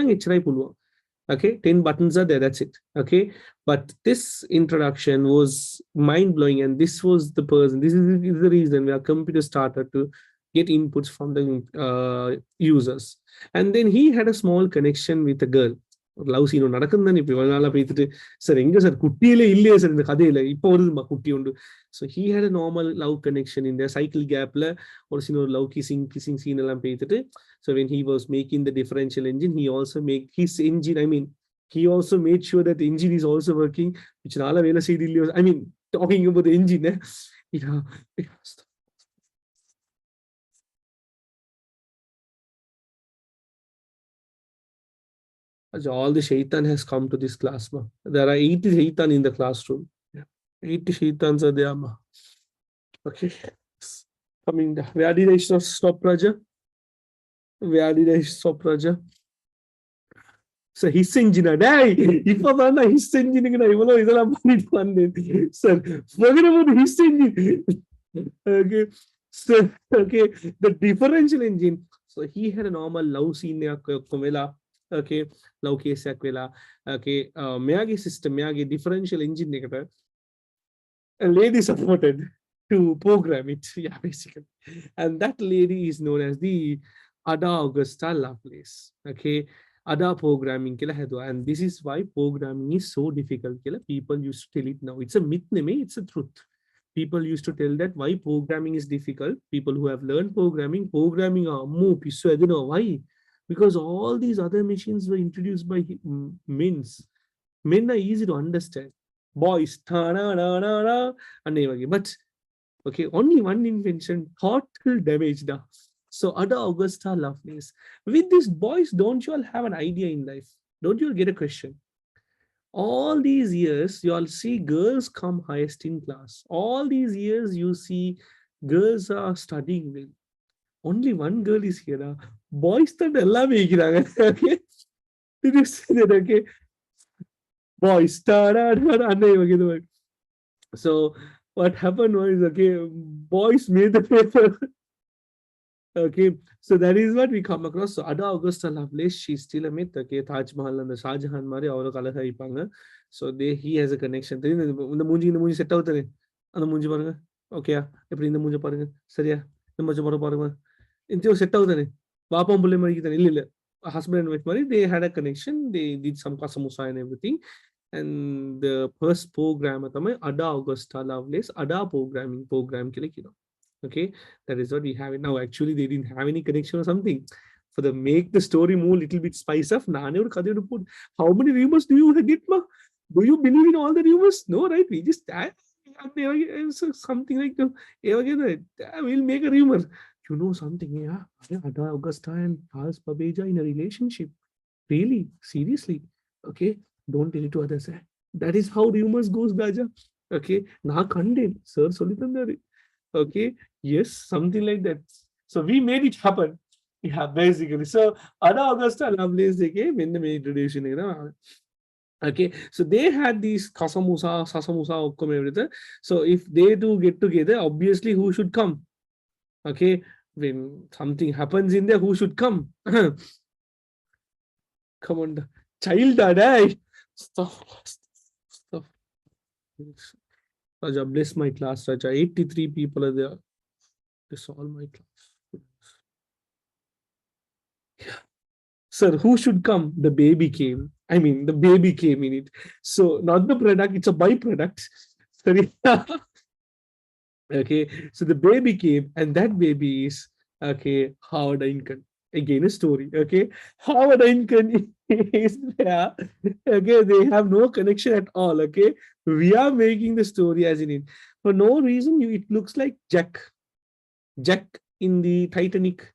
Okay, 10 buttons are there, that's it. Okay, but this introduction was mind-blowing, and this was the person, this is the reason where computers started to get inputs from the users. And then he had a small connection with a girl. ஒரு love scene நடக்குது தானே. இப்போ இவ்வளவு நாளா பேசிட்டு sir எங்க sir குட்டியிலே இல்லையே sir இந்த கதையில இப்போ வருதுமா குட்டி உண்டு. So he had a normal love connection இந்த சைக்கிள் கேப்ல ஒரு சின்ன ஒரு லவ் கிசிங் சீன் எல்லாம் பேசிட்டு. So when he was making the differential engine he also make his engine I mean he also made sure that the engine is also working, which nala vela seed illiyo. I mean, talking about the engine, yeah. All the shaitan has come to this class, ma. There are 80 shaitan in the classroom. Yeah. 80 shaitans are there, ma. Okay. Coming down. Where did I stop, Raja? Where did I stop, Raja? So his engine, டேய் இப்பதான் நான் his engine நான் இவ்வளவு இதெல்லாம் பண்ணிட்டு வந்தேன் sir. forget about his engine. Okay, so okay, the differential engine. So he had a normal love scene aquela. Okay, love case aquela. Okay, Miyagi system, Miyagi differential engine nekata. A lady supported to program it, yeah, basically, and that lady is known as the Ada Augusta Lovelace. Okay, Ada programming kila hai to, and this is why programming is so difficult kila. People used to tell it now. It's a myth, name, it's a truth. People used to tell that why programming is difficult. People who have learned programming are more piso. I don't know why. Because all these other machines were introduced by men. Men are easy to understand. Boys, but okay, only one invention, total damage. So Ada Augusta Lovelace. With these boys, don't you all have an idea in life? Don't you all get a question? All these years, you all see girls come highest in class. All these years, you see girls are studying well. Only one girl is here. Boys that okay? Did you see that? Okay. Boys. So what happened was, okay, boys made the paper. Okay, so that is what we come across. So Ada Augusta Lovelace, she's still a myth. Okay, Taj Mahal and the Shah Jahan Mari, our Kalaha Ipanga. So he has a connection. The Munji set out there. And the Munji Paranga. Okay, in the Munja Paranga. Saria, the Majapara Paranga. Into set out there. Papa Bulimari, a husband and wife Mari, they had a connection. They did some Kasamusa and everything. And the first program at Ada Augusta Lovelace, Ada program Kilikino. Okay, that is what we have it now. Actually, they didn't have any connection or something. For the make the story move a little bit spice up. How many rumors do you get, ma? Do you believe in all the rumors? No, right? We just something like we'll make a rumor. You know something, yeah? Ada Augusta and Charles Babeja in a relationship. Really? Seriously? Okay, don't tell it to others. That is how rumors goes, Raja. Okay, na content, sir. Solitandari. Okay, yes, something like that. So we made it happen. Yeah, basically. So Ada Augusta Lovelace they came in the introduction. Okay, so they had these Sasamusa, everything. So if they two get together, obviously who should come? Okay, when something happens in there, who should come? Come on, child, stop. Raja, bless my class, Raja. 83 people are there. This all my class. Yeah. Sir, who should come? The baby came. I mean, the baby came in it. So not the product, it's a byproduct. Sorry. Okay, so the baby came, and that baby is okay, Howard Incan. Again, a story. Okay, Howard Incan is there. Okay, they have no connection at all. Okay, we are making the story as in it. For no reason, it looks like Jack in the Titanic.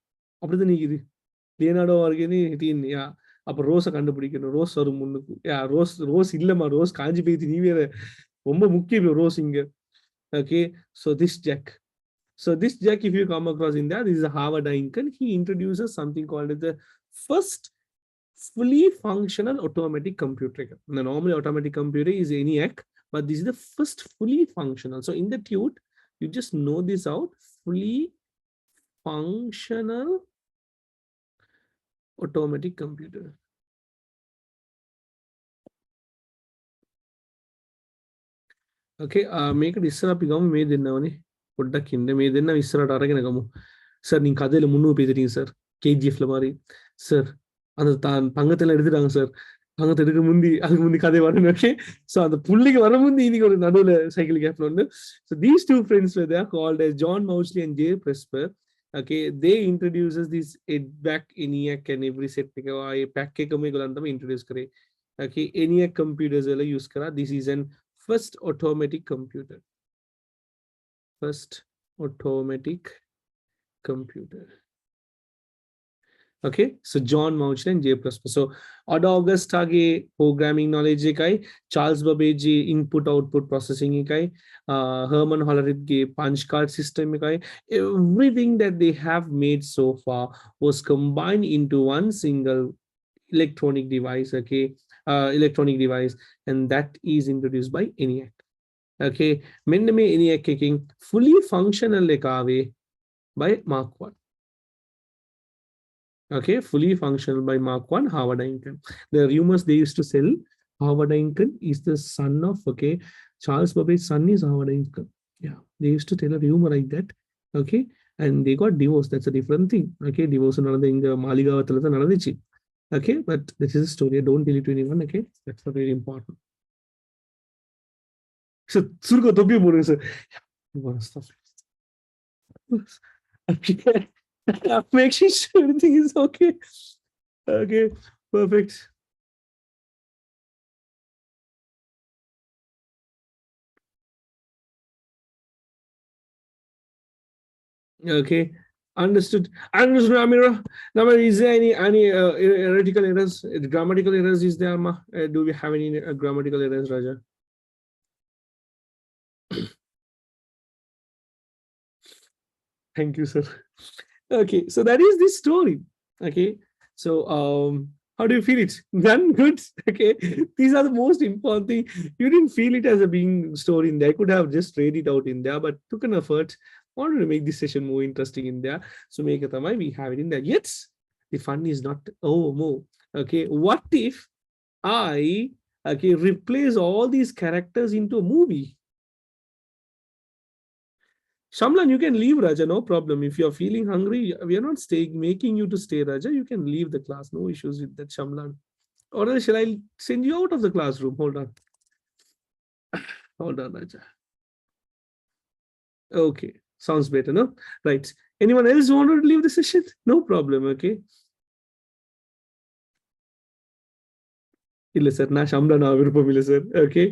Leonardo Organi, yeah. அப்போ ரோஸை கண்டுபிடிக்கணும். Rose வரும் முன்னுக்கு. Rose இல்லம்மா, rose காஞ்சி போயிட்டு நீ வேற. ரொம்ப முக்கியம் ரோஸ் இங்க. Okay, so this Jack. So this Jack, if you come across in that, this is a Howard Incan. He introduces something called the first fully functional automatic computer. The normal automatic computer is ENIAC, but this is the first fully functional. So in the tute, you just know this out. Fully functional automatic computer. Okay, make it isra pigam made in navani. Put the kinde made in a isra taraganamu. Sir, Ninkadel Munu Pedrin, sir. KGF Lamari, sir. And the Pangatel, sir. பக்கத்துக்கு முந்தி கதை வரணும். Okay, so அந்த புள்ளிக்கு வர முந்தி இன்னைக்கு ஒரு நடுவுல சைக்கிள் கேப்ல ஒன்று. So these two friends were there called as John Mauchly and Jay Presper. Okay, they introduces this back ENIAC and every set pack के कमी गुलाम तम introduce करे. Okay, ENIAC computers वाला use करा. This is an first automatic computer. First automatic computer. Okay, so John Mauchly and J++. So Odd August age programming knowledge kai, Charles Babbage input-output processing kai, Herman Hollerith punch card system kai. Everything that they have made so far was combined into one single electronic device. Okay, electronic device, and that is introduced by ENIAC. Okay, mendeme ENIAC kicking fully functional lekave by Mark 1. Okay, fully functional by Mark 1, Howard Einken. The rumors they used to sell, Howard Einken is the son of, okay, Charles Babbage's son is Howard Einken. Yeah, they used to tell a rumor like that. Okay, and they got divorced. That's a different thing. Okay, divorce another thing, another thing. Okay, but this is a story. Don't tell it to anyone. Okay, that's very important. So, Surga Tobi Murray, sir. Okay. Make sure everything is okay. Okay, perfect. Okay, understood. Understood, Amira. Now, is there any heretical errors, grammatical errors? Is there, Ma? Do we have any grammatical errors, Raja? Thank you, sir. Okay, so that is this story. Okay, so how do you feel it? Done? Good. Okay, these are the most important thing. You didn't feel it as a being story in there. I could have just read it out in there, but took an effort. Wanted to make this session more interesting in there. So make it we have it in there. Yes, the fun is not more. Okay, what if I replace all these characters into a movie? Shamlan, you can leave, Raja, no problem. If you're feeling hungry, we are not making you to stay, Raja. You can leave the class. No issues with that, Shamlan. Or else shall I send you out of the classroom? Hold on. Hold on, Raja. Okay, sounds better, no? Right. Anyone else want to leave the session? No problem, okay? Okay,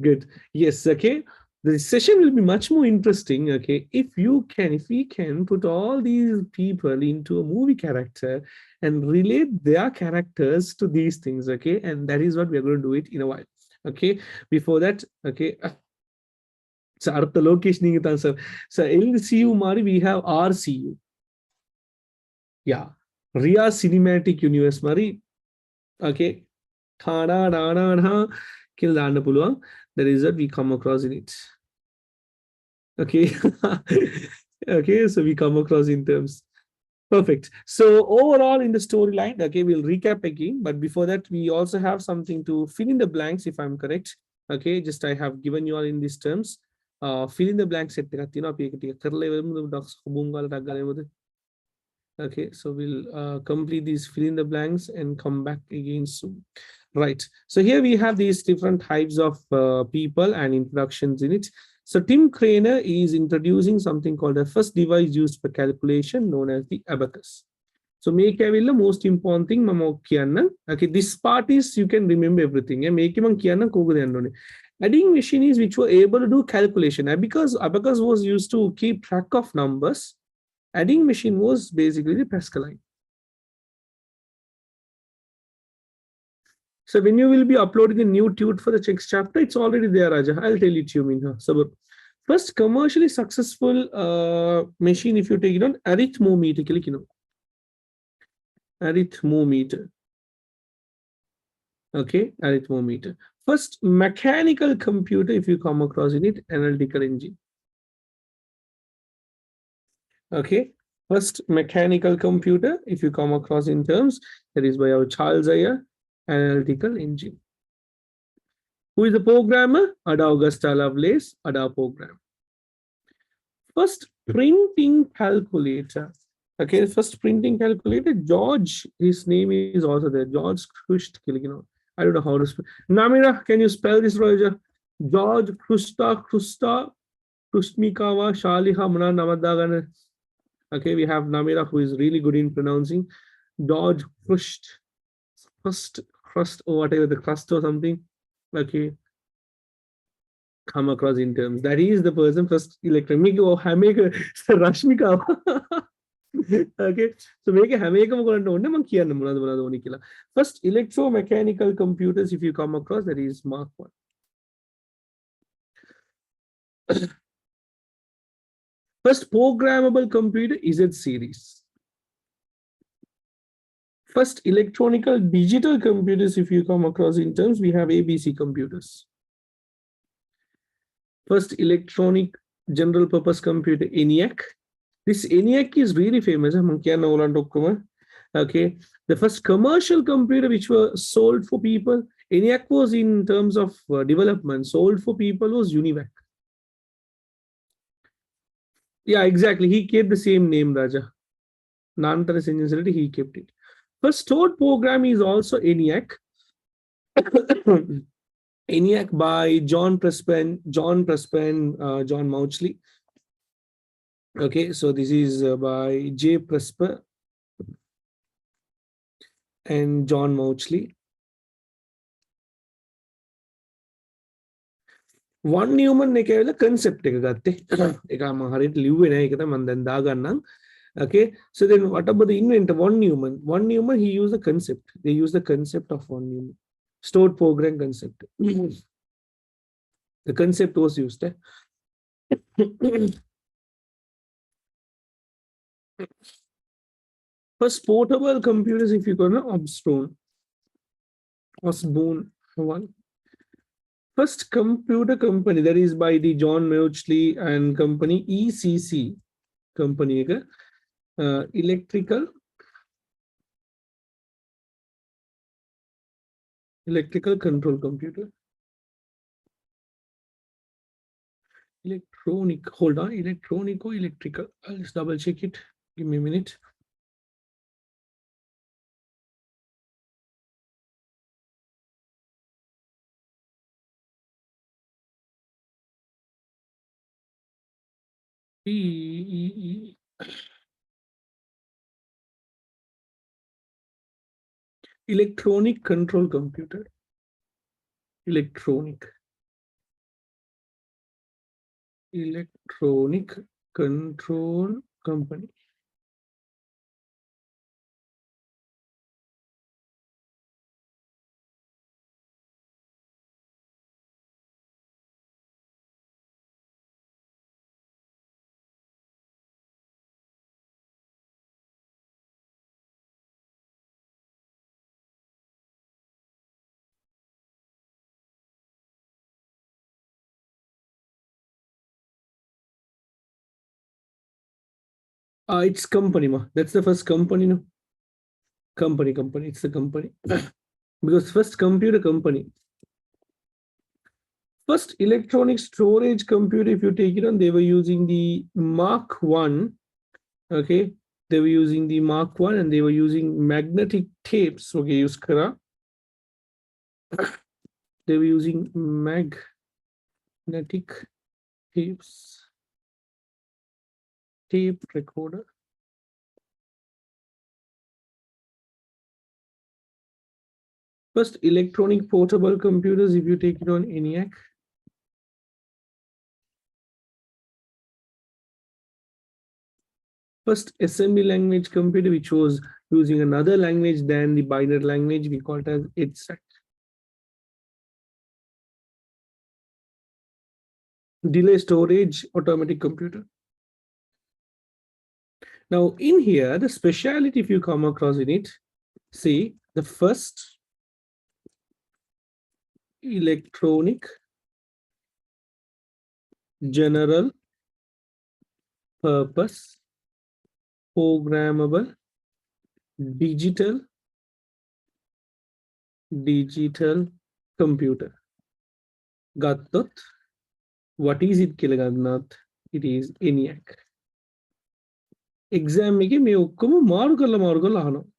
good. Yes, okay. The session will be much more interesting, okay, if we can put all these people into a movie character and relate their characters to these things, okay, and that is what we are going to do it in a while, okay. Before that, okay, so the location sir. So LCU Mari, we have RCU. Yeah, Riyas Cinematic Universe Mari, okay, kill the the result we come across in it. Okay. Okay, so we come across in terms. Perfect. So overall in the storyline, okay, we'll recap again. But before that, we also have something to fill in the blanks, if I'm correct. Okay, just I have given you all in these terms. Fill in the blanks. Okay, so we'll complete these fill in the blanks and come back again soon. Right. So here we have these different types of people and introductions in it. So Tim Craner is introducing something called the first device used for calculation known as the abacus. So make the most important thing, okay, this part is you can remember everything. Adding machine is which were able to do calculation. Because abacus was used to keep track of numbers, adding machine was basically the Pascaline. So when you will be uploading a new tute for the next chapter, it's already there, Raja. I'll tell it to you, Minha. So first commercially successful machine, if you take it on, arithmometer. Arithmometer. Okay, arithmometer. First mechanical computer, if you come across in it, analytical engine. Okay, first mechanical computer, if you come across in terms, that is by our Charles Ayer, analytical engine. Who is the programmer? Ada Augusta Lovelace, Ada program. First printing calculator. Okay, first printing calculator, George, his name is also there, George Crushed. I don't know how to spell. Namira, can you spell this, Roger? George Krusta Krustmikawa Shaliha Mana Namadagana. Okay, we have Namira who is really good in pronouncing. George Crust or whatever, the crust or something. Okay, come across in terms. That is the person first electron. Make Rashmika. Okay, so make a hamekam going. First electromechanical computers, if you come across, that is Mark 1. First programmable computer is Z series. First electronical digital computers, if you come across in terms, we have ABC computers. First electronic general purpose computer, ENIAC. This ENIAC is really famous. Okay, the first commercial computer which were sold for people, ENIAC was in terms of development, sold for people was UNIVAC. Yeah, exactly. He kept the same name, Raja. Nantaras Engine, he kept it. First stored program is also ENIAC. ENIAC by John Mauchly. Okay, so this is by J. Presper and John Mauchly. One Newman concept. Okay, so then what about the inventor? One Newman. One Newman, he used the concept. They use the concept of one Newman. Stored program concept. The concept was used. First portable computers, if you go to Osborne one. First computer company, that is by the John Mauchly and company, ECC company, electrical control computer. Electronic, hold on, electronic or electrical. I'll just double check it. Give me a minute. Electronic control computer. Electronic control company. It's company, ma. That's the first company, no? Company. It's the company. Because first computer company. First electronic storage computer, if you take it on, they were using the Mark 1. Okay. They were using the Mark 1 and they were using magnetic tapes. Okay, use kara. They were using magnetic tapes. Tape recorder. First electronic portable computers, if you take it on ENIAC. First assembly language computer, which was using another language than the binary language, we call it as EDSAC. Delay storage automatic computer. Now in here, the speciality, if you come across in it, see the first electronic general purpose programmable digital computer. Gattot. What is it, Kilaganath? It is ENIAC. Exam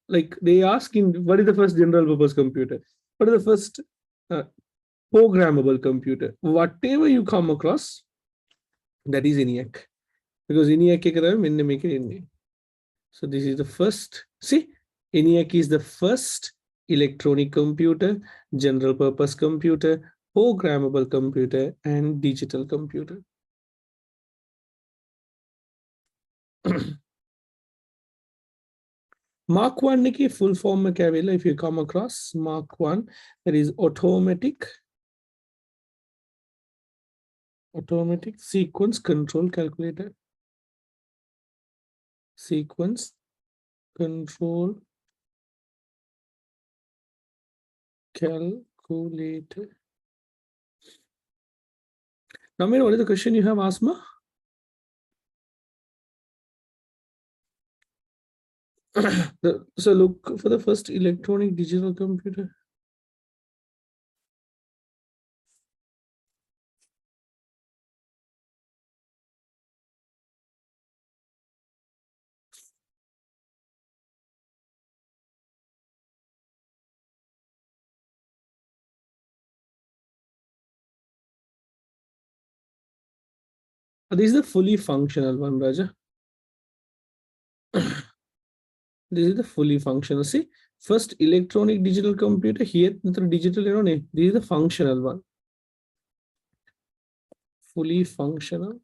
like they ask in what is the first general purpose computer? What is the first uh, programmable computer? Whatever you come across, that is ENIAC. Because ENIAC ke kara hai, maine make it in. So this is the first. See, ENIAC is the first electronic computer, general purpose computer, programmable computer, and digital computer. Mark 1 की full form में क्या बोला? If you come across Mark 1, that is automatic sequence control calculator. Sequence control calculator. Now, what is the question you have, Asma? So look for the first electronic digital computer. This is the fully functional one, Raja. This is the fully functional. See, first electronic digital computer here, the digital, this is the functional one. Fully functional.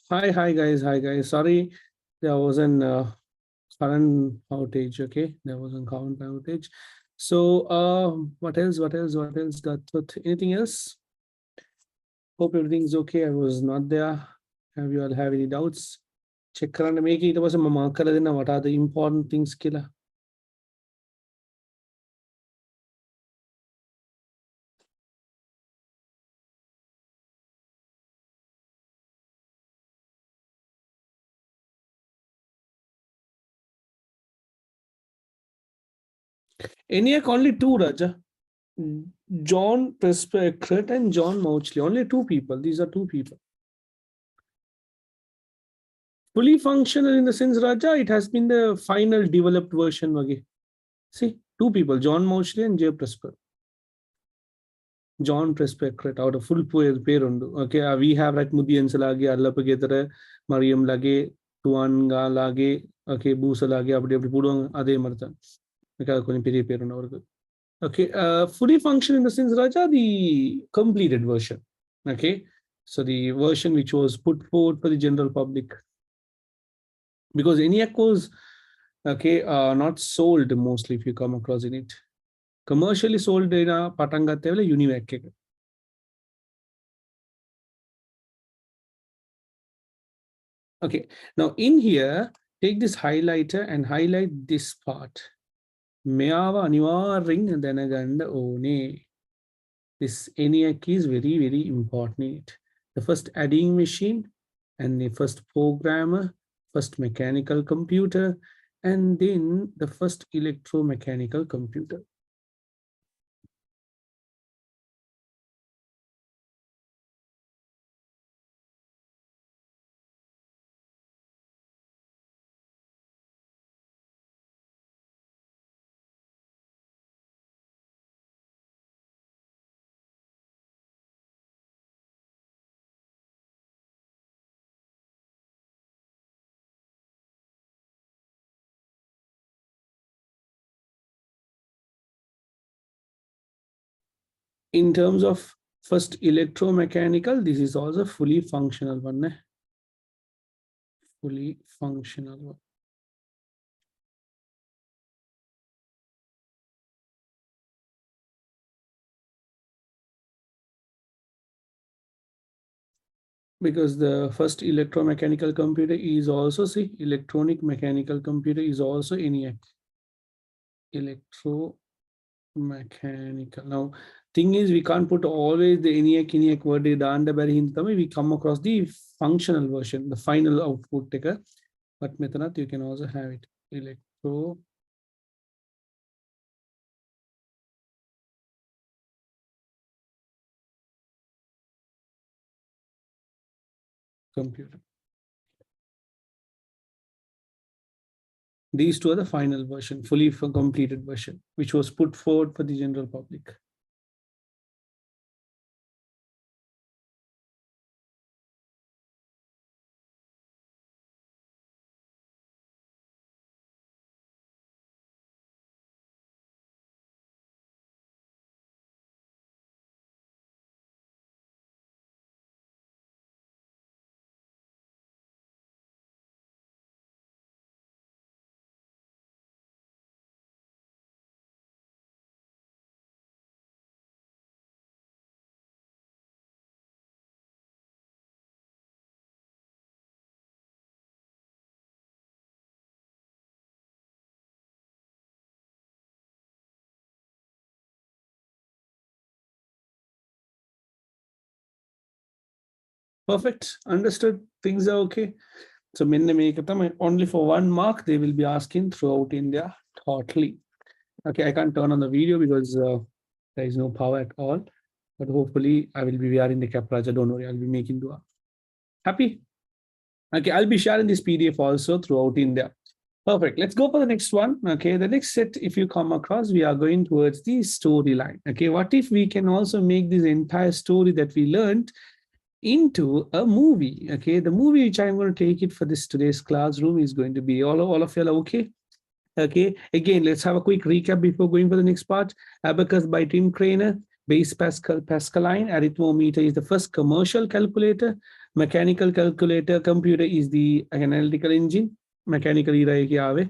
Hi guys. Sorry, there was an current outage. Okay, there was a current outage. So, what else? Anything else? Hope everything's okay. I was not there. Have you all have any doubts? Check around make it was a marker. What are the important things, killer? ENIAC only two, Raja. John Prescott and John Mauchley. Only two people. These are two people. Fully functional in the sense, Raja, it has been the final developed version. Wage. See, two people, John Mauchley and Jay Prescott. John Prescott out of full pair. Okay, we have right Mudians lage, Allah Pagetara, Mariam lage, Tuanga lage, okay, Busa lage, Abdi Pudong, Ade Martha. Okay, fully function in the sense, Raja, the completed version. Okay, so the version which was put forward for the general public. Because ENIAC was okay, not sold mostly if you come across in it. Commercially sold in a Patanga Tevle Univac. Okay, now in here, take this highlighter and highlight this part. Meava Aniva ring and then again the one. This ENIAC is very, very important. The first adding machine and the first programmer, first mechanical computer, and then the first electromechanical computer. In terms of first electromechanical, this is also fully functional one. Fully functional one. Because the first electromechanical computer is also, see, electronic mechanical computer is also ENIAC. Electromechanical. Now, thing is, we can't put always the ENIAC word we come across the functional version, the final output taker. But Metanath, you can also have it. Electro computer. These two are the final version, fully completed version, which was put forward for the general public. Perfect. Understood. Things are okay. So only for 1 mark, they will be asking throughout India totally. Okay, I can't turn on the video because there is no power at all. But hopefully I will be wearing the cap Raja. Don't worry, I'll be making dua. Happy? Okay, I'll be sharing this PDF also throughout India. Perfect. Let's go for the next one. Okay, the next set, if you come across, we are going towards the storyline. Okay, what if we can also make this entire story that we learned into a movie? Okay, the movie which I'm going to take it for this today's classroom is going to be all of you are okay. Okay, again, let's have a quick recap before going for the next part. Abacus by Tim Craner, base Pascaline, arithmometer is the first commercial calculator. Mechanical calculator computer is the analytical engine. Mechanical ave.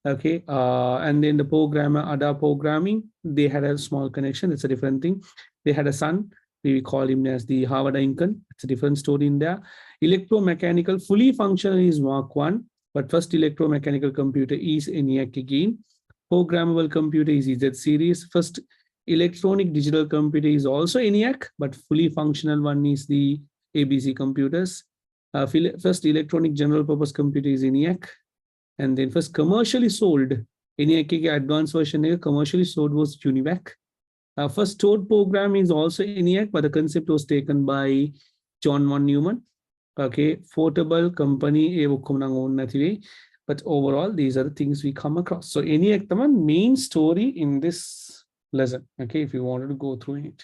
Okay. And then the programmer, ADA programming, they had a small connection. It's a different thing. They had a son. We call him as the Harvard Incan. It's a different story in there. Electromechanical, fully functional is Mark 1, but first electromechanical computer is ENIAC again. Programmable computer is EZ series. First electronic digital computer is also ENIAC, but fully functional one is the ABC computers. First electronic general purpose computer is ENIAC. And then first commercially sold, ENIAC advanced version commercially sold was UNIVAC. First stored program is also ENIAC, but the concept was taken by John von Neumann. Okay, portable company, but overall, these are the things we come across. So ENIAC the main story in this lesson. Okay, if you wanted to go through it.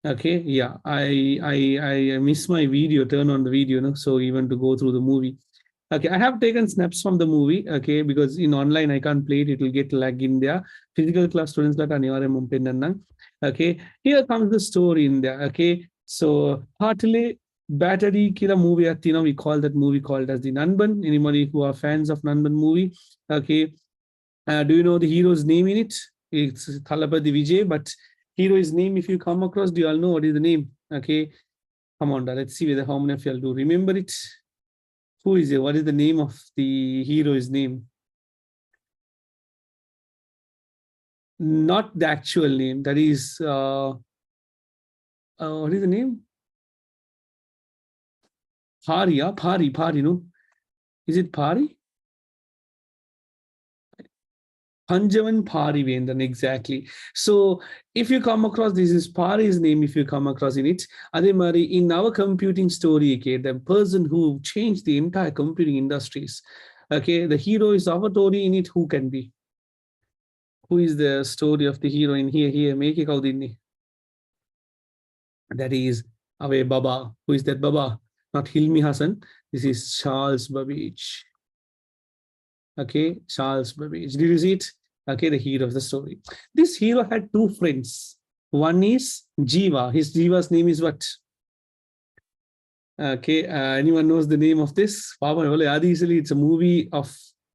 Okay, yeah, I miss my video, turn on the video, no? So even to go through the movie. Okay, I have taken snaps from the movie, okay, because in online I can't play it, it will get lag in there. Physical class students like okay, here comes the story in there, okay. So heartily battery killer movie, we call that movie called as the Nanban. Anybody who are fans of Nanban movie, okay. Do you know the hero's name in it? It's Thalapathy Vijay, but hero's name, if you come across, do you all know what is the name? Okay, come on, let's see whether how many of you all do remember it. Who is it? What is the name of the hero's name? Not the actual name. That is, what is the name? Pari, Pari, no? Is it Pari? Panjavan Parivendan, exactly. So if you come across, this is Pari's name, if you come across in it. Ademari, in our computing story, okay, the person who changed the entire computing industries, okay, the hero is our story in it, who can be? Who is the story of the hero in here, make it out in. That is Ave Baba. Who is that Baba? Not Hilmi Hassan. This is Charles Babbage. Okay, Charles Babbage. Did you see it? Okay, the hero of the story. This hero had two friends. One is Jiva. His Jiva's name is what? Okay, anyone knows the name of this? Easily, it's a movie of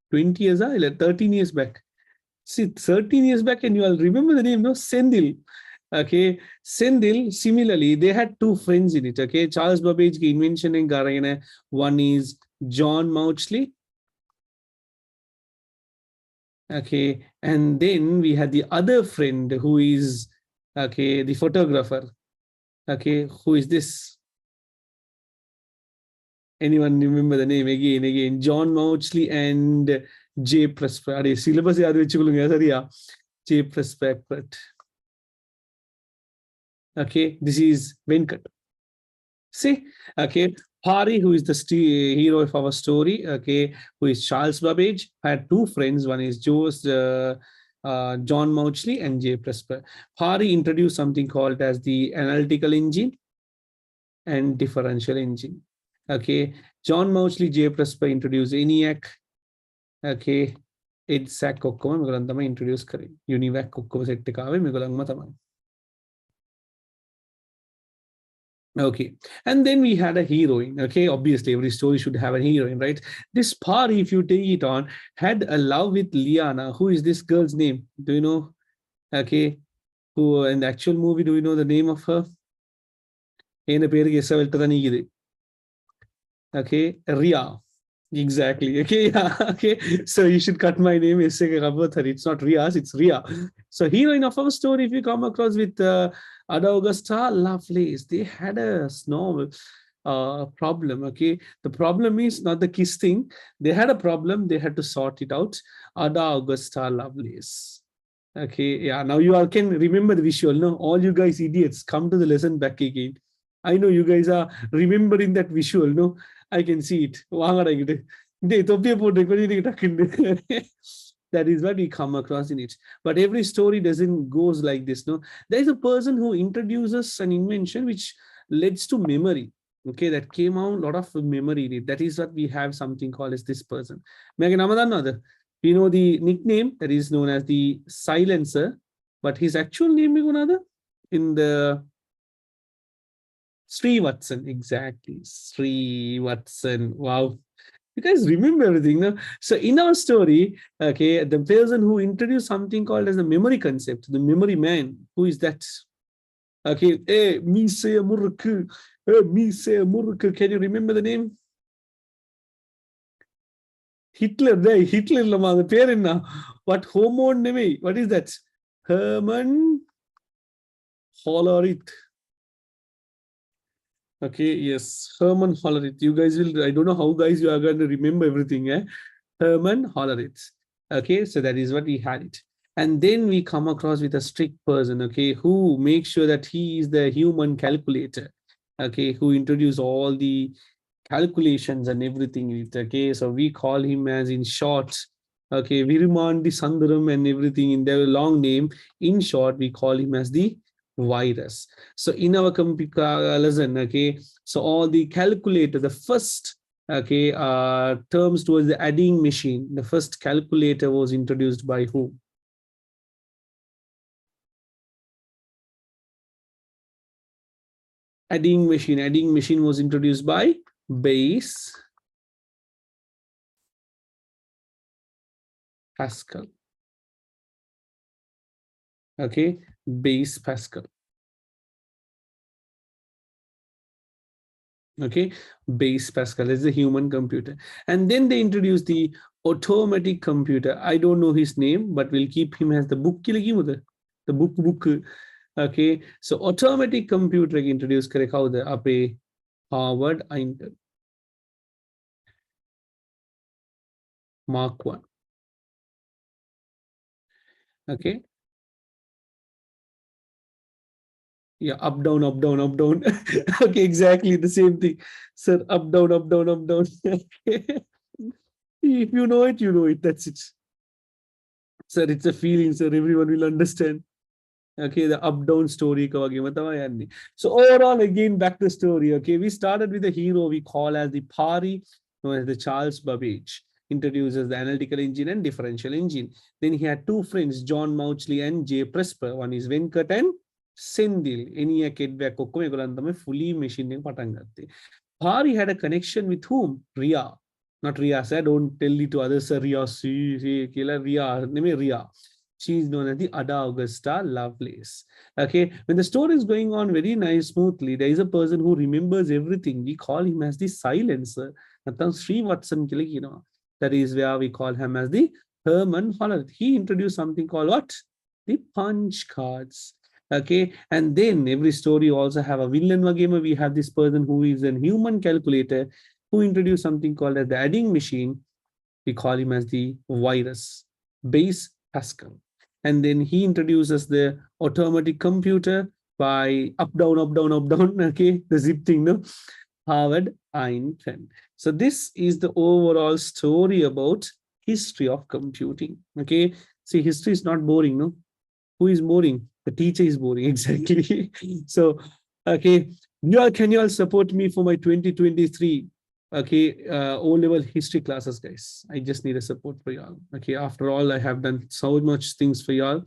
20 years, 13 years back. See, 13 years back, and you all remember the name, no? Sendil. Okay, Sendil, similarly, they had two friends in it. Okay, Charles Babbage invention in Garayana. One is John Mauchly. Okay, and then we had the other friend who is, okay, the photographer. Okay, who is this? Anyone remember the name again? John Mauchly and J. Prescott. Syllabus J. Prescott. Okay, this is Venkat. See, okay, Hari, who is the hero of our story, okay, who is Charles Babbage, had two friends. One is John Mauchly and J. Presper. Hari introduced something called as the analytical engine and differential engine. Okay, John Mauchly, J. Presper introduced ENIAC. Okay, EDSAC kokko introduce kare. UNIVAC kokko set kave me Okay, and then we had a heroine. Okay, obviously every story should have a heroine, right? This Pari, if you take it on, had a love with Liana. Who is this girl's name? Do you know? Okay, who in the actual movie, do you know the name of her? Okay, Ria. Exactly. Okay, yeah. Okay. So you should cut my name. It's not Riyas, it's Ria. So heroine of our story, if you come across with Ada Augusta Lovelace, they had a snow problem. Okay. The problem is not the kiss thing. They had a problem. They had to sort it out. Ada Augusta Lovelace. Okay. Yeah. Now you all can remember the visual. No, all you guys idiots, come to the lesson back again. I know you guys are remembering that visual. No, I can see it. That is what we come across in it. But every story doesn't goes like this. No, there is a person who introduces an invention which leads to memory. Okay, that came out a lot of memory in it. That is what we have something called as this person. We know the nickname that is known as the silencer, but his actual name is another in the Sri Watson, exactly. Sri Watson. Wow. You guys remember everything, no? So in our story, okay, the person who introduced something called as the memory concept, the memory man, who is that? Okay, hey, me say Murku. Hey, me say Murku. Can you remember the name? Hitler, Hitler lama the பேர் என்ன? What homonymy? What is that? Herman Hollerith. Okay, yes, Herman Hollerith. You guys will, I don't know how guys you are going to remember everything, eh? Herman Hollerith. Okay, so that is what we had it. And then we come across with a strict person, okay, who makes sure that he is the human calculator, okay, who introduce all the calculations and everything in it, okay. So we call him as in short, okay, Virimandi Sundaram and everything in their long name. In short, we call him as the virus. So in our computer lesson, okay, so all the calculator, the first okay terms towards the adding machine, the first calculator was introduced by who? Adding machine was introduced by Base Pascal. Okay, Base Pascal. Okay, Base Pascal is the human computer. And then they introduced the automatic computer. I don't know his name, but we'll keep him as the book. The book. Okay, so automatic computer introduced correct how the ape Harvard Einstein Mark 1. Okay, yeah, up down up down up down. Okay, exactly the same thing, sir. Up down up down up down. Okay. If you know it, you know it. That's it, sir. It's a feeling, sir. Everyone will understand. Okay, the up down story. So overall, again, back to story. Okay, we started with the hero we call as the Pari, known as the Charles Babbage, introduces the analytical engine and differential engine. Then he had two friends, John Mauchly and J. Presper. One is Venkat and Sendil. Any fully machine. Pari had a connection with whom? Riya. Not Riya, sir. Don't tell it to others, sir. Riya, Riya, name Riya. She is known as the Ada Augusta Lovelace. Okay, when the story is going on very nice, smoothly, there is a person who remembers everything. We call him as the silencer. Sri Watson, that is where we call him as the Herman Holler. He introduced something called what? The punch cards. Okay, and then every story also have a villain game. We have this person who is a human calculator who introduced something called as the adding machine. We call him as the virus, Base Pascal. And then he introduces the automatic computer by up, down, up, down, up, down. Okay, the zip thing, no? Harvard Einstein. So this is the overall story about history of computing. Okay, see, history is not boring, no? Who is boring? The teacher is boring, exactly. So, okay, you all can you all support me for my 2023 okay O-level history classes, guys? I just need a support for y'all. Okay, after all, I have done so much things for y'all.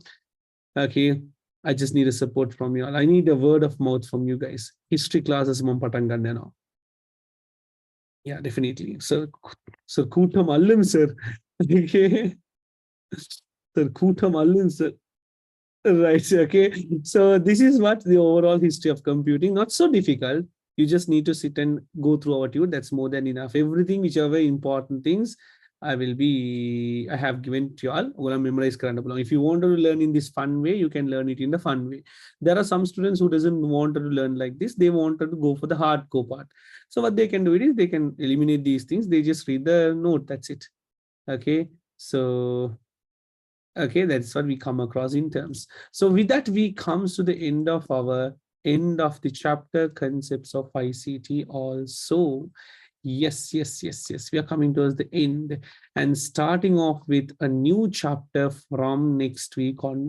Okay, I just need a support from y'all. I need a word of mouth from you guys. History classes now. Yeah, definitely. So Kutam Allim, sir. Okay. Sir Kutam Allim, sir. Right. Okay. So this is what the overall history of computing. Not so difficult. You just need to sit and go through our tude. That's more than enough. Everything, whichever important things, I have given to you all. Well, memorize current. If you want to learn in this fun way, you can learn it in the fun way. There are some students who doesn't want to learn like this. They wanted to go for the hardcore part. So what they can do is they can eliminate these things. They just read the note. That's it. Okay. So okay, that's what we come across in terms. So with that, we comes to the end of the chapter concepts of ICT also. Yes, yes, yes, yes. We are coming towards the end and starting off with a new chapter from next week on.